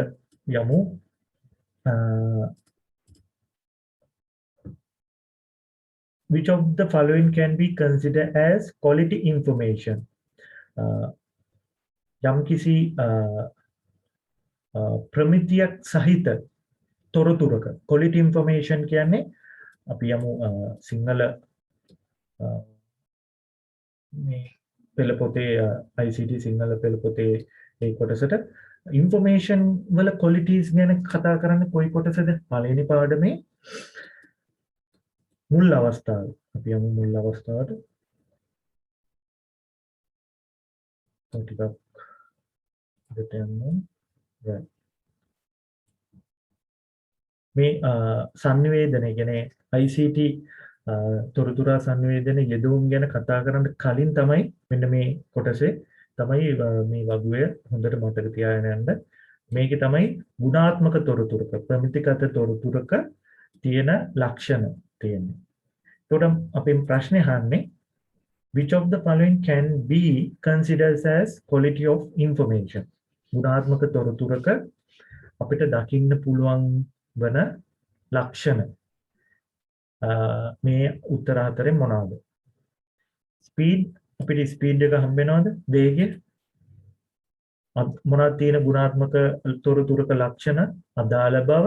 යමු. Which of the following can be considered as quality information? යම්කිසි ප්‍රමිතියක් සහිත තොරතුරක quality information කියන්නේ අපි යමු සිංහල මේ පෙළ පොතේ ICT සිංහල පෙළ පොතේ ඒ කොටසට information වල qualities ගැන කතා කරන්නේ කොයි කොටසද? පළවෙනි පාඩමේ මුල් අවස්ථාවේ. අපි යමු මුල් අවස්ථාවට. ටිකක් දෙට යන්න. right. මේ සංනිවේදනය කියන්නේ ICT තොරතුරු සංනිවේදනයේ යෙදවුම් ගැන කතා කරන්න කලින් තමයි මෙන්න මේ කොටසේ තමයි මේ වගුවේ හොඳට මතක තියාගෙන යන්න. මේකේ තමයි ගුණාත්මක තොරතුරක ප්‍රමිතිගත තොරතුරක තියෙන ලක්ෂණ තියෙන්නේ. ඒකට අපි ප්‍රශ්නේ අහන්නේ which of the following can be considered as quality of information? ගුණාත්මක තොරතුරක අපිට දකින්න පුළුවන් වන ලක්ෂණ මේ උත්තර හතරෙන් මොනවාද? ස්පීඩ් අපිට ස්පීඩ් එක හම්බ වෙනවද? වේගය මොනවද තියෙන ගුණාත්මක තොරතුරක ලක්ෂණ? අදාළ බව,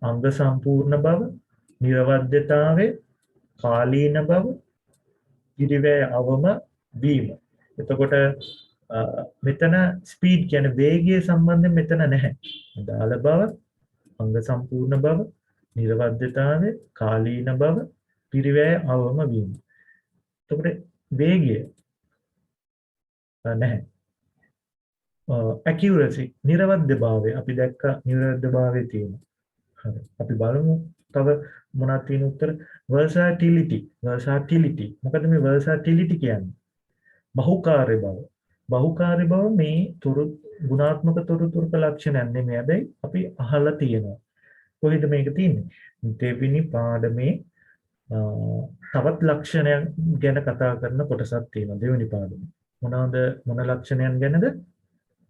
අංග සම්පූර්ණ බව, නිර්වද්‍යතාවය, කාලීන බව, ඉරිවැය අවම වීම. එතකොට මෙතන ස්පීඩ් කියන්නේ වේගය සම්බන්ධයෙන් මෙතන නැහැ. අදාළ බව, අංග සම්පූර්ණ බව, නිර්වද්‍යතාවය, කාලීන බව, පිරිවැය අවම වීම. එතකොට වේගය නැහැ. accuracy නිර්වද්‍යභාවය අපි දැක්ක නිර්වද්‍යභාවය තියෙනවා. හරි. අපි බලමු තව මොනවද තියෙන උත්තර? versatility මොකද මේ versatility කියන්නේ? බහුකාර්ය බව. බහුකාර්ය බව මේ ගුණාත්මක තොරතුරක ලක්ෂණයක් නෙමෙයි. හැබැයි අපි අහලා තියෙනවා. කොහෙද මේක තියෙන්නේ? දෙවෙනි පාඩමේ තවත් ලක්ෂණයක් ගැන කතා කරන කොටසක් තියෙනවා දෙවෙනි පාඩමේ. මොන ලක්ෂණයන් ගැනද?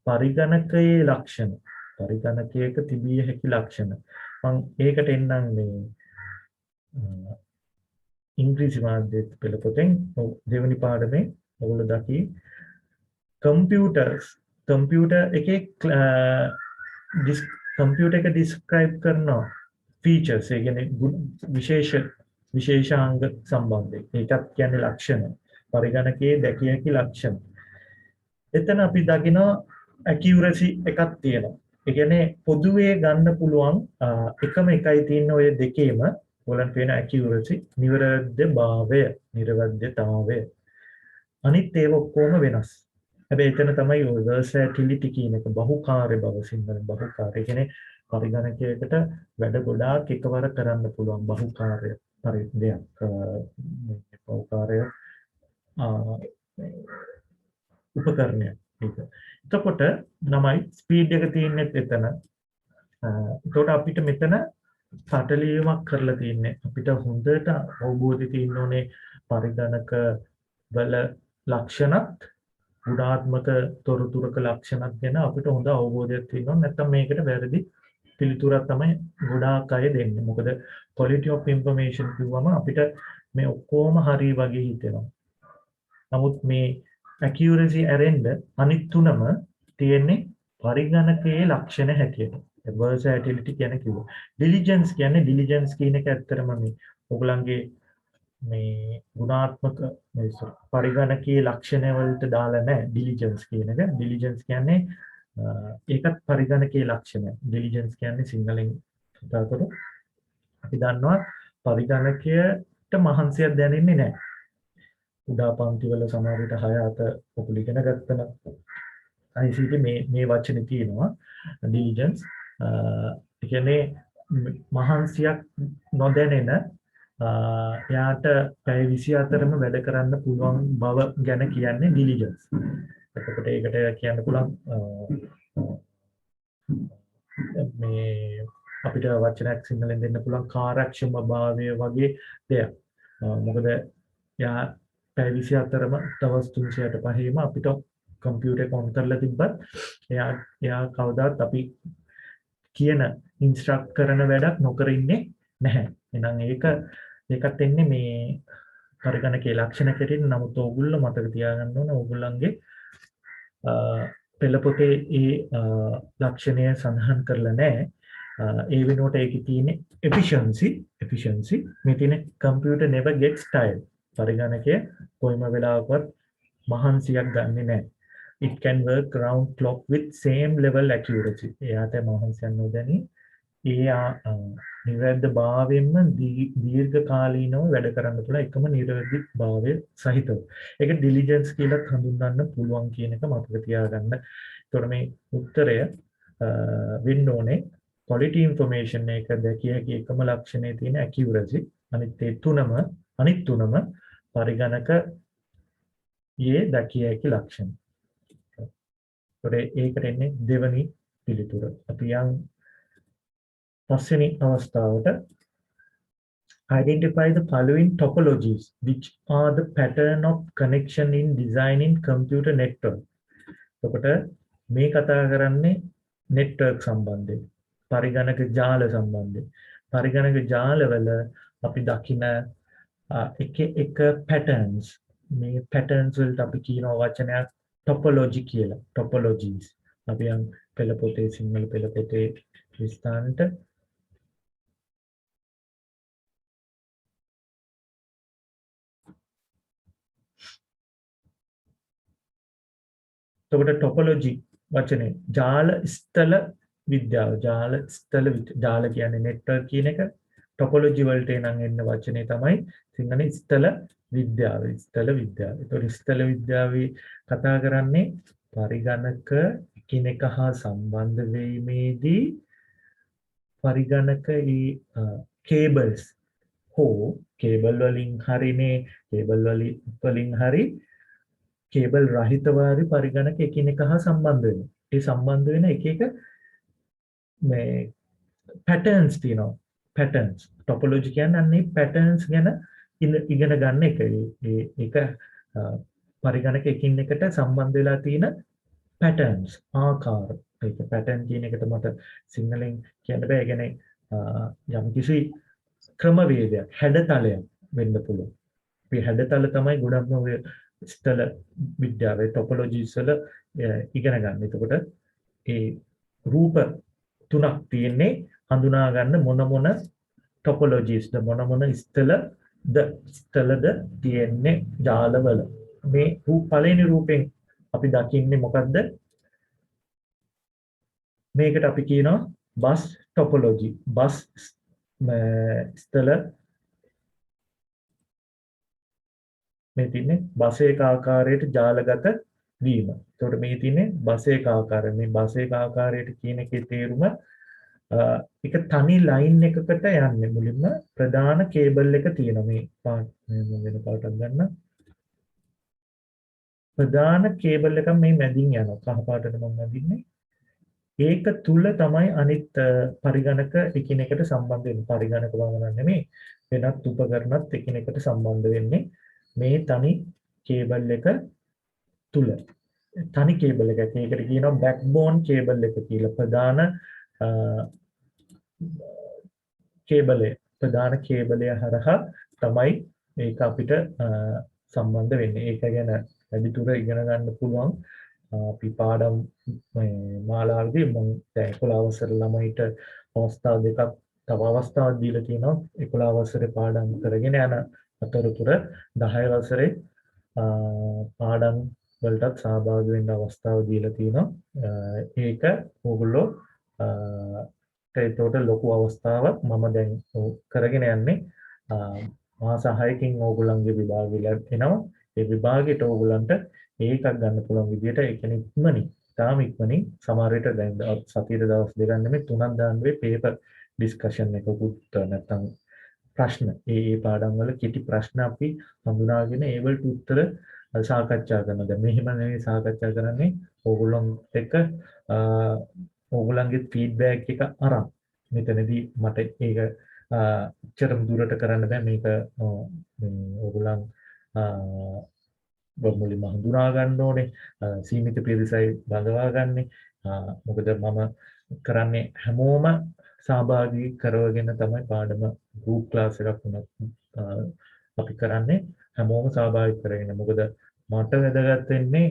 පරිගණකයේ ලක්ෂණ. පරිගණකයක තිබිය හැකි ලක්ෂණ. මම ඒකට එන්නම් මේ ඉංග්‍රීසි මාධ්‍යයේ පෙළ පොතෙන් දෙවෙනි පාඩමේ ඔයගොල්ලෝ දකි කම්පියුටර් එකේ කම්පියුටර් එක ඩිස්ක්‍රයිබ් කරන ෆීචර්ස් ඒ කියන්නේ විශේෂාංග සම්බන්ධයෙන් ඒකත් කියන්නේ ලක්ෂණ. පරිගණකයේ දැකිය හැකි ලක්ෂණ. එතන අපි දකිනවා accuracy එකක් තියෙනවා. ඒ කියන්නේ පොදුවේ ගන්න පුළුවන් එකම එකයි තියෙන ඔය දෙකේම ඔයගලන්ට පේන accuracy නිර්වද්‍යභාවය නිර්වද්‍යතාවය. අනිත් ඒවා ඔක්කොම වෙනස්. හැබැයි එතන තමයි ඔය versatility කියන එක බහුකාර්ය බව සිංහලෙන් බහුකාර්ය කියන්නේ පරිගණකයකට වැඩ ගොඩාක් එකවර කරන්න පුළුවන් බහුකාර්ය පරිදයක් බහුකාර්ය උපකරණයක් ඒක. එතකොට ළමයි ස්පීඩ් එක තියෙන්නේ එතන. එතකොට අපිට මෙතන පටලීමක් කරලා තියෙන්නේ. අපිට හොඳට අවබෝධය තියෙන්න ඕනේ පරිගණක වල ලක්ෂණත් ගුණාත්මක තොරතුරක ලක්ෂණත් ගැන අපිට හොඳ අවබෝධයක් තියෙනවා. නැත්නම් මේකට වැරදි පිළිතුරක් තමයි ගොඩාක් අය දෙන්නේ. මොකද quality of information කිව්වම අපිට මේ ඔක්කොම හරි වගේ හිතෙනවා. නමුත් මේ accuracy ඇරෙන්න අනිත් තුනම තියෙන්නේ පරිගණකයේ ලක්ෂණ හැටියට. versatility කියන්නේ කිව්වා. diligence කියන එක ඇත්තටම මේ ඔයගලන්ගේ මේ ගුණාත්මක මේ පරිගණකයේ ලක්ෂණ වලට දාලා නැහැ diligence කියන එක. diligence කියන්නේ ඒකත් පරිගණකයේ ලක්ෂණය. diligence කියන්නේ සිංහලෙන් කතා කරොත් අපි දන්නවා පරිගණකයට මහන්සියක් දැනෙන්නේ නැහැ. උදා පන්ති වල සමහර විට 6 7 පොකුල ඉගෙන ගත්තම ICT මේ වචනේ තියෙනවා diligence. ඒ කියන්නේ මහන්සියක් නොදැනෙන එයාට පැය 24ම වැඩ කරන්න පුළුවන් බව ගැන කියන්නේ diligence. එතකොට ඒකට කියන්න පුළුවන් මේ අපිට වචනයක් සිංහලෙන් දෙන්න පුළුවන් කාර්යක්ෂම භාවය වගේ දෙයක්. මොකද යා පැය 24ම දවස් 365ම අපිට කම්පියුටර් එක ඔන් කරලා තිබ්බත් එයා කවදාත් අපි කියන ඉන්ස්ට්‍රක්ට් කරන වැඩක් නොකර ඉන්නේ නැහැ. එහෙනම් ඒකත් එන්නේ මේ පරිගණකයේ ලක්ෂණ කෙරෙන්. නමුත් ඕගොල්ලෝ මතක තියාගන්න ඕන ඕගොල්ලන්ගේ පෙළපොතේ ඒ ලක්ෂණය සඳහන් කරලා නැහැ. ඒ වෙනුවට ඒකේ තියෙන efficiency මේ තියෙන computer never gets tired. පරිගණකය කොයිම වෙලාවකවත් මහන්සියක් ගන්නෙ නැහැ. It can work round clock with same level accuracy. එයාට මහන්සියක් නොදැනි නිවැරදි භාවයෙන්ම දීර්ඝ කාලීනව වැඩ කරන්න පුළුවන් එකම නිවැරදි භාවය සහිතව. ඒක ඩිලිජන්ස් කියලා හඳුන්වන්න පුළුවන් කියන එක මතක තියාගන්න. ඒතකොට මේ උත්තරය වෙන්න ඕනේ quality information එක දැකිය හැකි එකම ලක්ෂණය තියෙන accuracy. අනිත් තුනම පරිගණක යේ දැකිය හැකි ලක්ෂණ. ඒකට එන්නේ දෙවනි පිළිතුර. අපි යම් පස්වෙනි අවස්ථාවට identify the following topologies which are the pattern of connection in designing computer network. එතකොට මේ කතා කරන්නේ network සම්බන්ධයෙන්, පරිගණක ජාල සම්බන්ධයෙන්. පරිගණක ජාලවල අපි දකින එක patterns, මේ patterns වලට අපි කියන වචනයක් topology කියලා. topologies. අපි යම් පෙළපොතේ සිංහල පෙළපොතේ විස්තරන්ට එතකොට ටොපොලොජි වචනේ ජාල ස්ථල විද්‍යාව. ජාල කියන්නේ නෙට්වර්ක් කියන එක. ටොපොලොජි වලට නම් එන්න වචනේ තමයි සිංහලේ ස්ථල විද්‍යාව. ඒතකොට ස්ථල විද්‍යාවේ කතා කරන්නේ පරිගණක එකිනෙක හා සම්බන්ධ වීමේදී පරිගණක කේබල්ස් හෝ කේබල් වලින් හරි කේබල් රහිතව හරි පරිගණක එකිනෙක හා සම්බන්ධ වෙනවා. ඒ සම්බන්ධ වෙන එක මේ patterns තියෙනවා. patterns topology කියන්නේ අන්නේ patterns ගැන ඉගෙන ගන්න එක. ඒක පරිගණක එකින් එකට සම්බන්ධ වෙලා තියෙන patterns ආකාර. ඒක pattern කියන එකට මට සිංහලෙන් කියන්න බෑ. ඒ කියන්නේ යම්කිසි ක්‍රමවේදයක්, හැඩතලයක් වෙන්න පුළුවන්. මේ හැඩතල තමයි ගොඩක්ම ඔය ස්ථල විද්‍යාවේ ටොපොලොජිස් වල ඉගෙන ගන්න. එතකොට ඒ රූප තුනක් තියෙන්නේ හඳුනා ගන්න මොන ටොපොලොජිස්ද මොන ස්ථලද තියෙන්නේ ජාලවල. මේ පළවෙනි රූපෙන් අපි දකින්නේ මොකද්ද? මේකට අපි කියනවා බස් ටොපොලොජි. බස් ස්ථල මේ තින්නේ බසේක ආකාරයට ජාලගත වීම. එතකොට මේ තින්නේ බසේක ආකාරය. මේ බසේක ආකාරයට කියන එකේ තේරුම එක තනි ලයින් එකකට යන්නේ. මුලින්ම ප්‍රධාන කේබල් එක තියෙනවා. මේ වෙන පාටක් ගන්න. ප්‍රධාන කේබල් එක මේ මැදින් යනවා. කහ පාටට මම අඳින්නේ. ඒක තුල තමයි අනිත් පරිගණක එකිනෙකට සම්බන්ධ වෙන්නේ. පරිගණක වගන නෙමෙයි. වෙනත් උපකරණත් එකිනෙකට සම්බන්ධ වෙන්නේ මේ තනි කේබල් එක තුල. තනි කේබල් එකක්. ඒකට කියනවා බෑක්බෝන් කේබල් එක කියලා. ප්‍රධාන කේබලය හරහා තමයි මේක අපිට සම්බන්ධ වෙන්නේ. ඒක ගැන වැඩිදුර ඉගෙන ගන්න පුළුවන්. අපි පාඩම් මාලාවේදී මම 11 වසර ළමයිට අවස්ථා දෙකක් තව අවස්ථාවක් දීලා තියෙනවා. 11 වසරේ පාඩම් කරගෙන යන අතරතුර 10 වසරේ පාඩම් වලටත් සහභාගී වෙන්න අවස්ථාව දීලා තියෙනවා. ඒක ඕගොල්ලෝ ඒකට ලොකු අවස්ථාවක් මම දැන් කරගෙන යන්නේ. මාස 6කින් ඕගොල්ලන්ගේ විභාගය එනවා. ඒ විභාගයට ඕගොල්ලන්ට ඒකක් ගන්න පුළුවන් විදිහට ඒ කියන්නේ ඉක්මනින් සමහර විට දැන් සතියේ දවස් දෙකක් නෙමෙයි තුනක් දාන්න වෙයි පේපර් ඩිස්කෂන් එකකුත් නැත්නම් ප්‍රශ්න ඒ පාඩම් වල කෙටි ප්‍රශ්න අපි හඳුනාගෙන ඒවලට උත්තර සාකච්ඡා කරනවා. දැන් මෙහෙම නෙවෙයි සාකච්ඡා කරන්නේ ඕගොල්ලොන් එක්ක ඕගොල්ලන්ගේ ෆීඩ්බැක් එක අරන්. මෙතනදී මට ඒක චරම් දුරට කරන්න බෑ. මේක ඕගොල්ලන් මුලින්ම හඳුනා ගන්න ඕනේ සීමිත පිරිසයි බඳවා ගන්න. මොකද මම කරන්නේ හැමෝම සහභාගී කරවගෙන තමයි පාඩම ගෲප් ක්ලාස් එකක් වුණත් අපි කරන්නේ හැමෝම සහභාගී කරගෙන. මොකද මට වැදගත් වෙන්නේ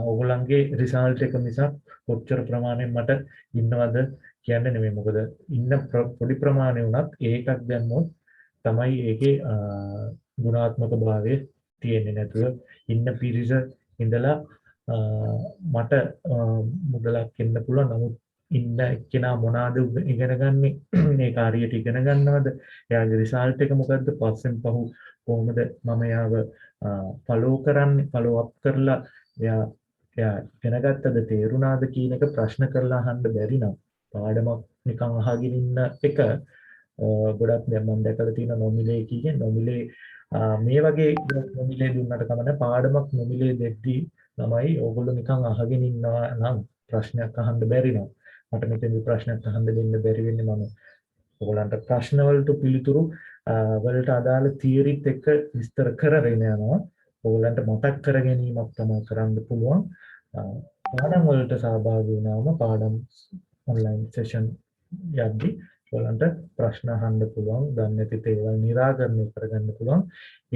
ඔයගොල්ලන්ගේ රිසල්ට් එක මිසක් කොච්චර ප්‍රමාණයෙන් මට ඉන්නවද කියන්නේ නෙමෙයි. මොකද ඉන්න පොඩි ප්‍රමාණය වුණත් ඒකක් දැම්මොත් තමයි ඒකේ ගුණාත්මක භාවය තියෙන්නේ. නැතුව ඉන්න පිරිස ඉඳලා මට මුදලක් එන්න පුළුවන්. නමුත් ඉන්න එක්කෙනා මොනවාද ඉගෙන ගන්නෙ මේ කාර්යයට ඉගෙන ගන්නවද එයාගේ රිසල්ට් එක මොකද්ද පස්සෙන් පහු කොහොමද මම එයාව ෆලෝ කරන්නේ ෆලෝ අප් කරලා එයා ඉගෙන ගත්තද තේරුණාද කියන එක ප්‍රශ්න කරලා අහන්න බැරි නම් පාඩමක් නිකන් අහගෙන ඉන්න එක ගොඩක් දැන් මම දැකලා තියෙන නොමිලේ කියන්නේ නොමිලේ මේ වගේ නොමිලේ දුන්නට කමන පාඩමක් නොමිලේ දෙද්දී ළමයි ඕගොල්ලෝ නිකන් අහගෙන ඉන්නවා නම් ප්‍රශ්නයක් අහන්න බැරි නම් මට මෙතනදී ප්‍රශ්නයක් අහන්න දෙන්න බැරි වෙන්නේ මම ඔයගොල්ලන්ට ප්‍රශ්න වලට පිළිතුරු වලට අදාළ තියරිත් එක්ක විස්තර කරගෙන යනවා. ඔයගොල්ලන්ට මතක් කර ගැනීමක් තමයි කරන්න පුළුවන්. පාඩම් වලට සහභාගී වුණාම පාඩම් ඔන්ලයින් සෙෂන් යද්දී ඔයගොල්ලන්ට ප්‍රශ්න අහන්න පුළුවන්. දන්නේ නැති ඒවා निराකරණය කරගන්න පුළුවන්.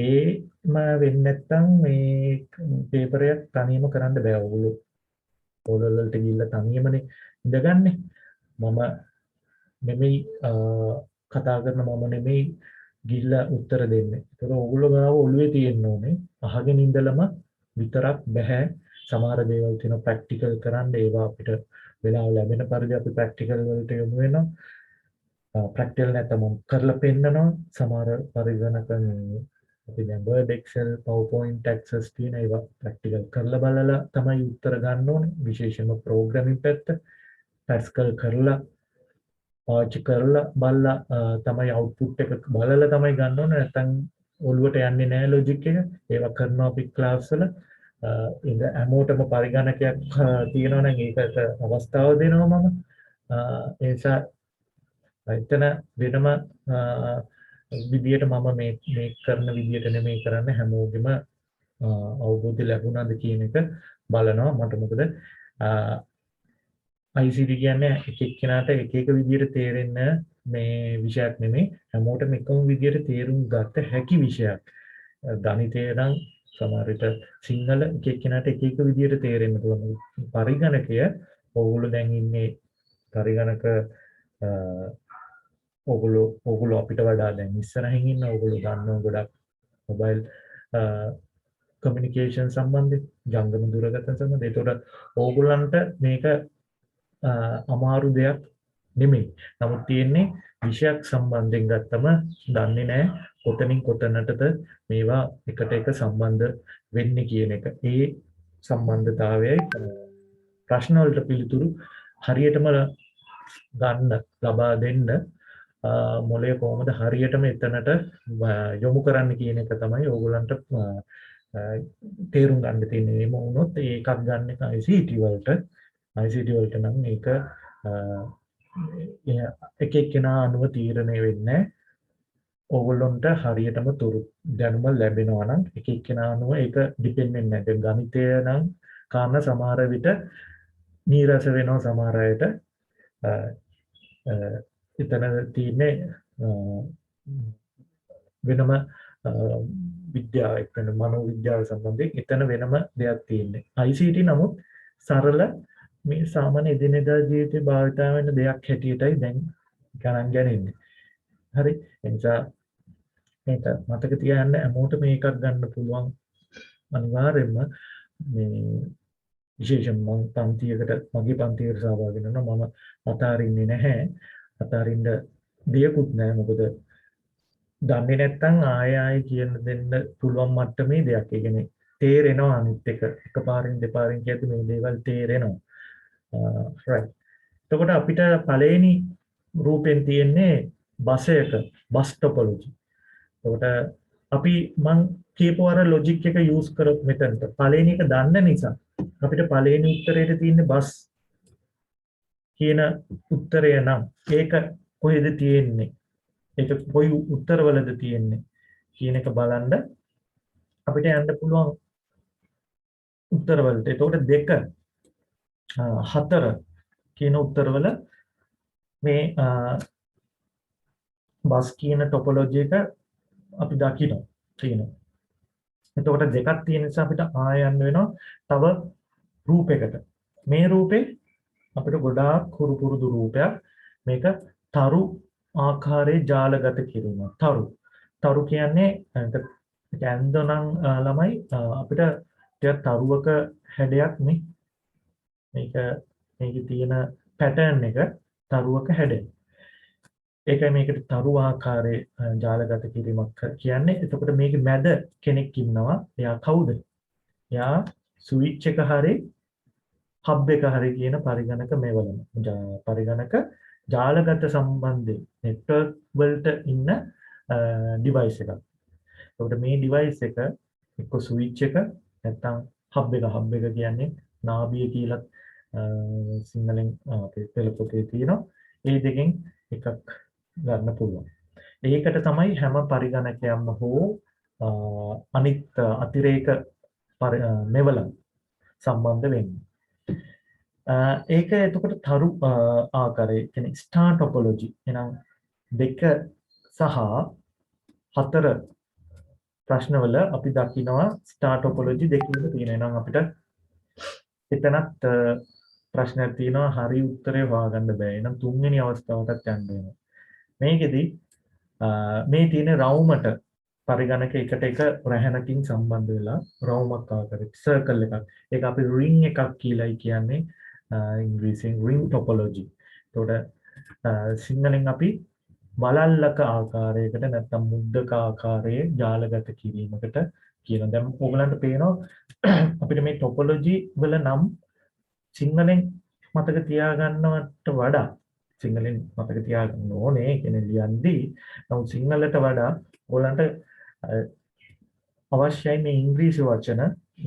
ඒම වෙන්නේ නැත්නම් මේ පේපර් එක තනියම කරන්න බෑ. ඔයගොල්ලෝ වලට ගිහිල්ලා තනියමනේ ඉඳගන්නේ. මම නෙමෙයි කතා කරන මම නෙමෙයි ගිහිල්ලා උත්තර දෙන්නේ. ඒක ඔයගොල්ලෝ ගාව ඔළුවේ තියෙන්න ඕනේ. අහගෙන ඉඳලම විතරක් බෑ. සමහර දේවල් තියෙනවා ප්‍රැක්ටිකල් කරන්න. ඒවා අපිට වෙලාව ලැබෙන පරිදි අපි ප්‍රැක්ටිකල් වලට යොමු වෙනවා. ප්‍රැක්ටිකල් නැත්නම් කරලා පෙන්නනවා. සමහර පරිගණක අපි දැන් Word Excel PowerPoint access තියෙන ඒවා ප්‍රැක්ටිකල් කරලා බලලා තමයි උත්තර ගන්න ඕනේ. විශේෂයෙන්ම ප්‍රෝග්‍රෑමින් පැත්ත පැස්කල් කරලා පාවිච්චි කරලා බලලා තමයි අවුට්පුට් එක බලලා තමයි ගන්න ඕනේ. නැත්නම් ඔළුවට යන්නේ නැහැ ලොජික් එක. ඒවා කරනවා අපි ක්ලාස් වල. ඉතින් හැමෝටම පරිගණකයක් තියෙනවා නම් ඒකට අවස්ථාව දෙනවා මම. ඒ නිසා එතන වෙනම විදියට මම මේ කරන විදියට නෙමෙයි කරන්නේ. හැමෝගෙම අවබෝධය ලැබුණාද කියන එක බලනවා. මට මොකද ICT කියන්නේ එක එක්කෙනාට එක එක විදියට තේරෙන්න මේ විෂයක් නෙමෙයි. හැමෝටම එකම විදියට තේරුම් ගත හැකි විෂයක්. ගණිතය නම් සමහර විට සිංහල එක එක්කෙනාට එක එක විදියට තේරෙන්න පුළුවන්. පරිගණකය ඔයගොල්ලෝ දැන් ඉන්නේ පරිගණක ඔයගොල්ලෝ අපිට වඩා දැන් ඉස්සරහින් ඉන්න ඔයගොල්ලෝ දන්නවා ගොඩක් මොබයිල් කමියුනිකේෂන් සම්බන්ධයෙන් ජංගම දුරකථන සම්බන්ධයෙන්. ඒතකොට ඕගොල්ලන්ට මේක අමාරු දෙයක් නෙමෙයි. නමුත් තියෙන්නේ විෂයක් සම්බන්ධයෙන් ගත්තම දන්නේ නැහැ කොතනින් කොතනටද මේවා එකට එක සම්බන්ධ වෙන්නේ කියන එක. ඒ සම්බන්ධතාවයයි ප්‍රශ්න වලට පිළිතුරු හරියටම ගන්න ලබා දෙන්න මොලේ කොහොමද හරියටම එතනට යොමු කරන්න කියන එක තමයි ඕගොල්ලන්ට තේරුම් ගන්න තියෙන්නේ. එහෙම වුණොත් ඒකක් ගන්න ICT වලට ICT නම් මේක එක එක්කෙනා අනුව තීරණය වෙන්නේ. ඕගොල්ලන්ට හරියටම දැනුම ලැබෙනවා නම් එක එක්කෙනා අනුව ඒක ඩිපෙන්ඩ් වෙන්නේ නැහැ. ගණිතය නම් කාරණා සමහර විට නීරස වෙනවා සමහර අයට. එතන තියෙන්නේ වෙනම විද්‍යාව එක්කන මනෝවිද්‍යාව සම්බන්ධයෙන් එතන වෙනම දෙයක් තියෙන්නේ. ICT නමුත් සරල මේ සාමාන්‍ය එදිනෙදා ජීවිතේ භාවිත වෙන දෙයක් හැටියටයි දැන් ගණන් ගන්නේ. හරි. එනිසා මේක මතක තියාගන්න හැමෝටම මේකක් ගන්න පුළුවන්. අනිවාර්යයෙන්ම මේ විශේෂයෙන්ම මම පන්තියකට මගේ පන්තියකට සහභාගී වෙනවා. මම අතාරින්නේ නැහැ. අතාරින්න දෙයක්වත් නැහැ. මොකද දන්නේ නැත්නම් ආයෙ කියන දෙන්න පුළුවන් මට්ටමේ දෙයක්. ඒ කියන්නේ තේරෙනවා අනිත් එක. එකපාරින් දෙපාරින් කියද්දි මේ දේවල් තේරෙනවා. right. එතකොට අපිට පළවෙනි රූපෙන් තියෙන්නේ බස් එක, බස් ටොපොලොජි. එතකොට අපි මං කියපු අර ලොජික් එක යූස් කරොත් මෙතනට පළවෙනි එක දන්න නිසා අපිට පළවෙනි උත්තරේට තියෙන්නේ බස් කියන උත්තරය නම් ඒක කොහෙද තියෙන්නේ? ඒක කොයි උත්තරවලද තියෙන්නේ කියන එක බලන්න අපිට යන්න පුළුවන් උත්තරවලට. එතකොට 2 4 කියන උත්තරවල මේ බස් කියන ටොපොලොජි එක අපි දකිනවා තියෙනවා. එතකොට 2ක් තියෙන නිසා අපිට ආය යන්න වෙනවා තව රූපයකට. මේ රූපේ අපිට ගොඩාක් හුරු පුරුදු රූපයක්. මේක තරු ආකාරයේ ජාලගත කිරීම. තරු කියන්නේ ඇන්දනම් ළමයි අපිට ටිකක් තරුවක හැඩයක් නේ. මේකේ තියෙන පැටර්න් එක තරුවක හැඩය. ඒකයි මේකට තරු ආකාරයේ ජාලගත කිරීමක් කියන්නේ. එතකොට මේකේ මැද කෙනෙක් ඉන්නවා. එයා කවුද? එයා ස්විච් එක හරි හබ් එක හරි කියන පරිගණක මෙවලම. පරිගණක ජාලගත සම්බන්ධයෙන් නෙට්වර්ක් වලට ඉන්න ඩිවයිස් එකක්. එතකොට මේ ඩිවයිස් එක එක්ක ස්විච් එක නැත්නම් හබ් එක කියන්නේ නාභිය කියලා සිංහලෙන් අපේ පෙළ පොතේ තියෙනවා. ඒ දෙකෙන් එකක් ගන්න පුළුවන්. ඒකට තමයි හැම පරිගණකයක්ම හෝ අනිත් අතිරේක මෙවලම් සම්බන්ධ වෙන්නේ. ඒක එතකොට තරු ආකාරයේ කියන්නේ ස්ටාර් ටොපොලොජි. එහෙනම් 2 සහ 4 ප්‍රශ්නවල අපි දකිනවා ස්ටාර් ටොපොලොජි දෙකේම තියෙනවා. එහෙනම් අපිට එතනත් ප්‍රශ්නයක් තියෙනවා හරි උත්තරේ හොයාගන්න බෑ. එහෙනම් 3 වෙනි අවස්ථාවටත් යන්න වෙනවා. මේකෙදි මේ තියෙන රවුමට පරිගණක එකට එක රැහැනකින් සම්බන්ධ වෙලා රවුමක් ආකාරයට සර්කල් එකක්. ඒක අපි රින් එකක් කියලායි කියන්නේ ඉංග්‍රීසියෙන් රින් ටොපොලොජි. එතකොට සිංහලෙන් අපි වලල්ලක ආකාරයකට නැත්නම් මුද්දක ආකාරයේ ජාලගත කිරීමකට කියනවා. දැන් ඕගලන්ට පේනවා අපිට මේ ටොපොලොජි වල නම් සිංහලෙන් මතක තියාගන්නවට වඩා සිංහලෙන් මතක තියාගන්න ඕනේ කියන්නේ ලියන්දී. නමුත් සිංහලට වඩා ඕගලන්ට අවශ්‍යයි මේ ඉංග්‍රීසි වචන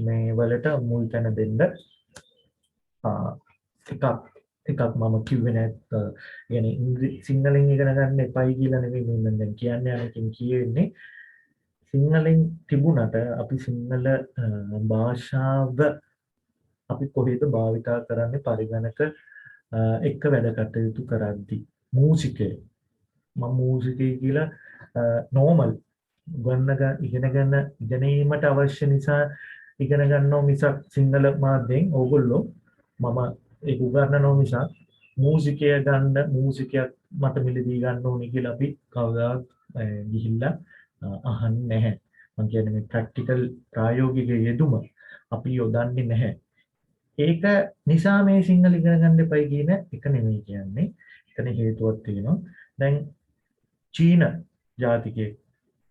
මේ වලට මුල් තැන දෙන්න. ටිකක් මම කිව්වේ නැත් يعني සිංහලෙන් ඉගෙන ගන්න එපයි කියලා නෙමෙයි මම දැන් කියන්නේ. අනකින් කියෙන්නේ සිංහලෙන් තිබුණට අපි සිංහල භාෂාව අපි කොහෙද භාවිතා කරන්නේ පරිගණක එක්ක වැඩ කටයුතු කරද්දී. මූසිකය මම මූසිකය කියලා නෝමල් ඉගෙනීමට අවශ්‍ය නිසා ඉගෙන ගන්නවා මිසක් සිංහල මාධ්‍යයෙන් ඕගොල්ලෝ මම ඒක උගන්වනවා මිසක් මූසිකය ගන්න මූසිකයක් මට මිලදී ගන්න ඕනේ කියලා අපි කවදාවත් ගිහිල්ලා අහන්නේ නැහැ. මම කියන්නේ මේ ප්‍රැක්ටිකල් ප්‍රායෝගික යෙදුම අපි යොදන්නේ නැහැ. ඒක නිසා මේ සිංහල ඉගෙන ගන්න එපයි කියන එක නෙමෙයි කියන්නේ. එතන හේතුවක් තියෙනවා. දැන් චීන ජාතිකයේ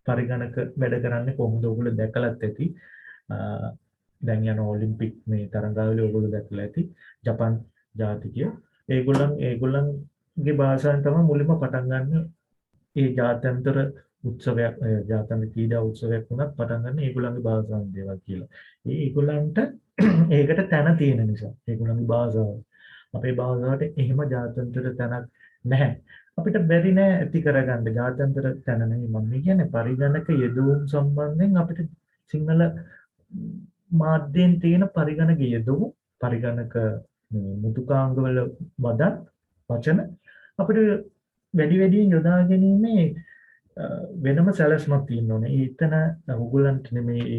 පරිගණක වැඩ කරන්නේ කොහොමද ඔයගොල්ලෝ දැකලත් ඇති. දැන් යන ඔලිම්පික් මේ තරඟාවලිය ඔයගොල්ලෝ දැකලා ඇති. ජපාන් ජාතිකය ඒගොල්ලන්ගේ භාෂාවෙන් තමයි මුලින්ම පටන් ගන්න. ඒ ජාත්‍යන්තර උත්සවයක් ජාත්‍යන්තර ක්‍රීඩා උත්සවයක් වුණත් පටන් ගන්න ඒගොල්ලන්ගේ භාෂාවෙන් දේවල් කියලා. ඒගොල්ලන්ට ඒකට තැන තියෙන නිසා ඒගොල්ලන්ගේ භාෂාව. අපේ භාෂාවට එහෙම ජාත්‍යන්තර තැනක් නැහැ. අපිට බැරි නෑ ඇති කරගන්න ජාත්‍යන්තර තැන නෙමෙයි මම කියන්නේ පරිගණක යෙදවුම් සම්බන්ධයෙන් අපිට සිංහල මාධ්‍යයෙන් තියෙන පරිගණක යෙදවුම් පරිගණක මුතුකාංග වල වචන අපිට වැඩියෙන් යොදා ගැනීමේ වෙනම සැලැස්මක් තියෙන්න ඕනේ. එතන ඕගොල්ලන්ට නෙමෙයි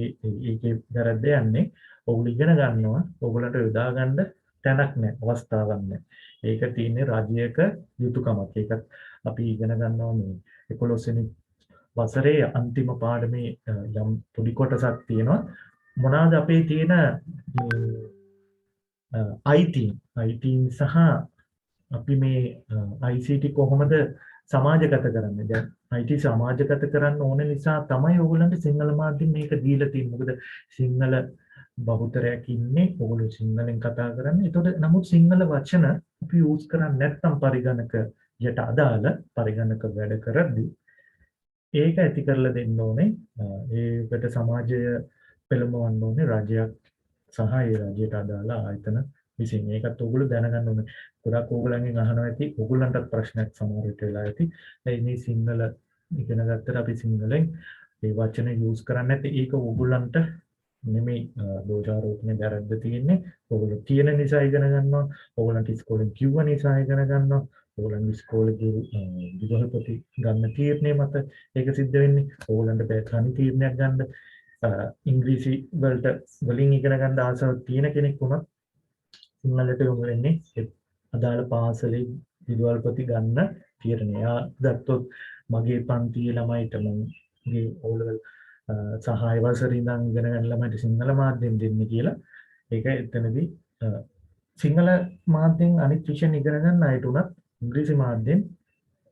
ඒකේ වැරද්ද යන්නේ. ඕගොල්ලෝ ඉගෙන ගන්නවා. ඕගොල්ලන්ට යොදා ගන්න තැනක් නැහැ, අවස්ථාවක් නැහැ. ඒක තියෙන්නේ රාජ්‍යයක යුතුයකමක්. ඒක අපි ඉගෙන ගන්නවා මේ 11 වෙනි වසරේ අන්තිම පාඩමේ යම් පොඩි කොටසක් තියෙනවා. මොනවාද අපේ තියෙන IT සහ අපි මේ ICT කොහොමද සමාජගත කරන්නේ? දැන් IT සමාජගත කරන්න ඕන නිසා තමයි ඕගොල්ලන්ට සිංහල මාධ්‍යෙ මේක දීලා තියෙන්නේ. මොකද සිංහල බහුතරයක් ඉන්නේ ඕගොල්ලෝ සිංහලෙන් කතා කරන්නේ. ඒතකොට නමුත් සිංහල වචන අපි යූස් කරන්නේ නැත්නම් පරිගණකයට අදාළ පරිගණක වැඩ කරද්දී ඒක ඇති කරලා දෙන්න ඕනේ. ඒකට සමාජය පෙළඹවන්න ඕනේ රජයක් සහ ඒ රජයට අදාළ ආයතන විසින්. ඒකත් ඕගොල්ලෝ දැනගන්න ඕනේ. ගොඩක් ඕගොල්ලන්ගෙන් අහනවා ඇති ඕගොල්ලන්ටත් ප්‍රශ්නයක් සමහර විට වෙලා ඇති. මේ සිංහල ඉගෙන ගත්තට අපි සිංහලෙන් ඒ වචන යූස් කරන්නේ නැත්නම් ඒක ඕගොල්ලන්ට නෙමෙයි දෝෂාරෝපණය වැරද්ද තියෙන්නේ. ඕගොල්ලෝ තියෙන නිසා ඉගෙන ගන්නවා. ඕගොල්ලන්ට ඉස්කෝලෙන් කිව්ව නිසා ඉගෙන ගන්නවා. ඕගොල්ලන් ඉස්කෝලේ විදුහල්පති ගන්න තීරණය මත ඒක සිද්ධ වෙන්නේ. ඕගොල්ලන්ට බෑ තනි තීරණයක් ගන්න. ඉංග්‍රීසි වලින් ඉගෙන ගන්න ආසාවක් තියෙන කෙනෙක් වුණත් සිංහලට යොමු වෙන්නේ අදාළ පාසලේ විදුහල්පති ගන්න තීරණය. ගත්තොත් මගේ පන්තියේ ළමයිට මගේ ඕලෙවල් සහාය වසරේ ඉඳන් ඉගෙන ගන්න ළමයිට සිංහල මාධ්‍යෙන් දෙන්නේ කියලා. ඒක එතනදී සිංහල මාධ්‍යෙන් අනිත් විෂයන් ඉගෙන ගන්න අයට උනත් ඉංග්‍රීසි මාධ්‍යෙන්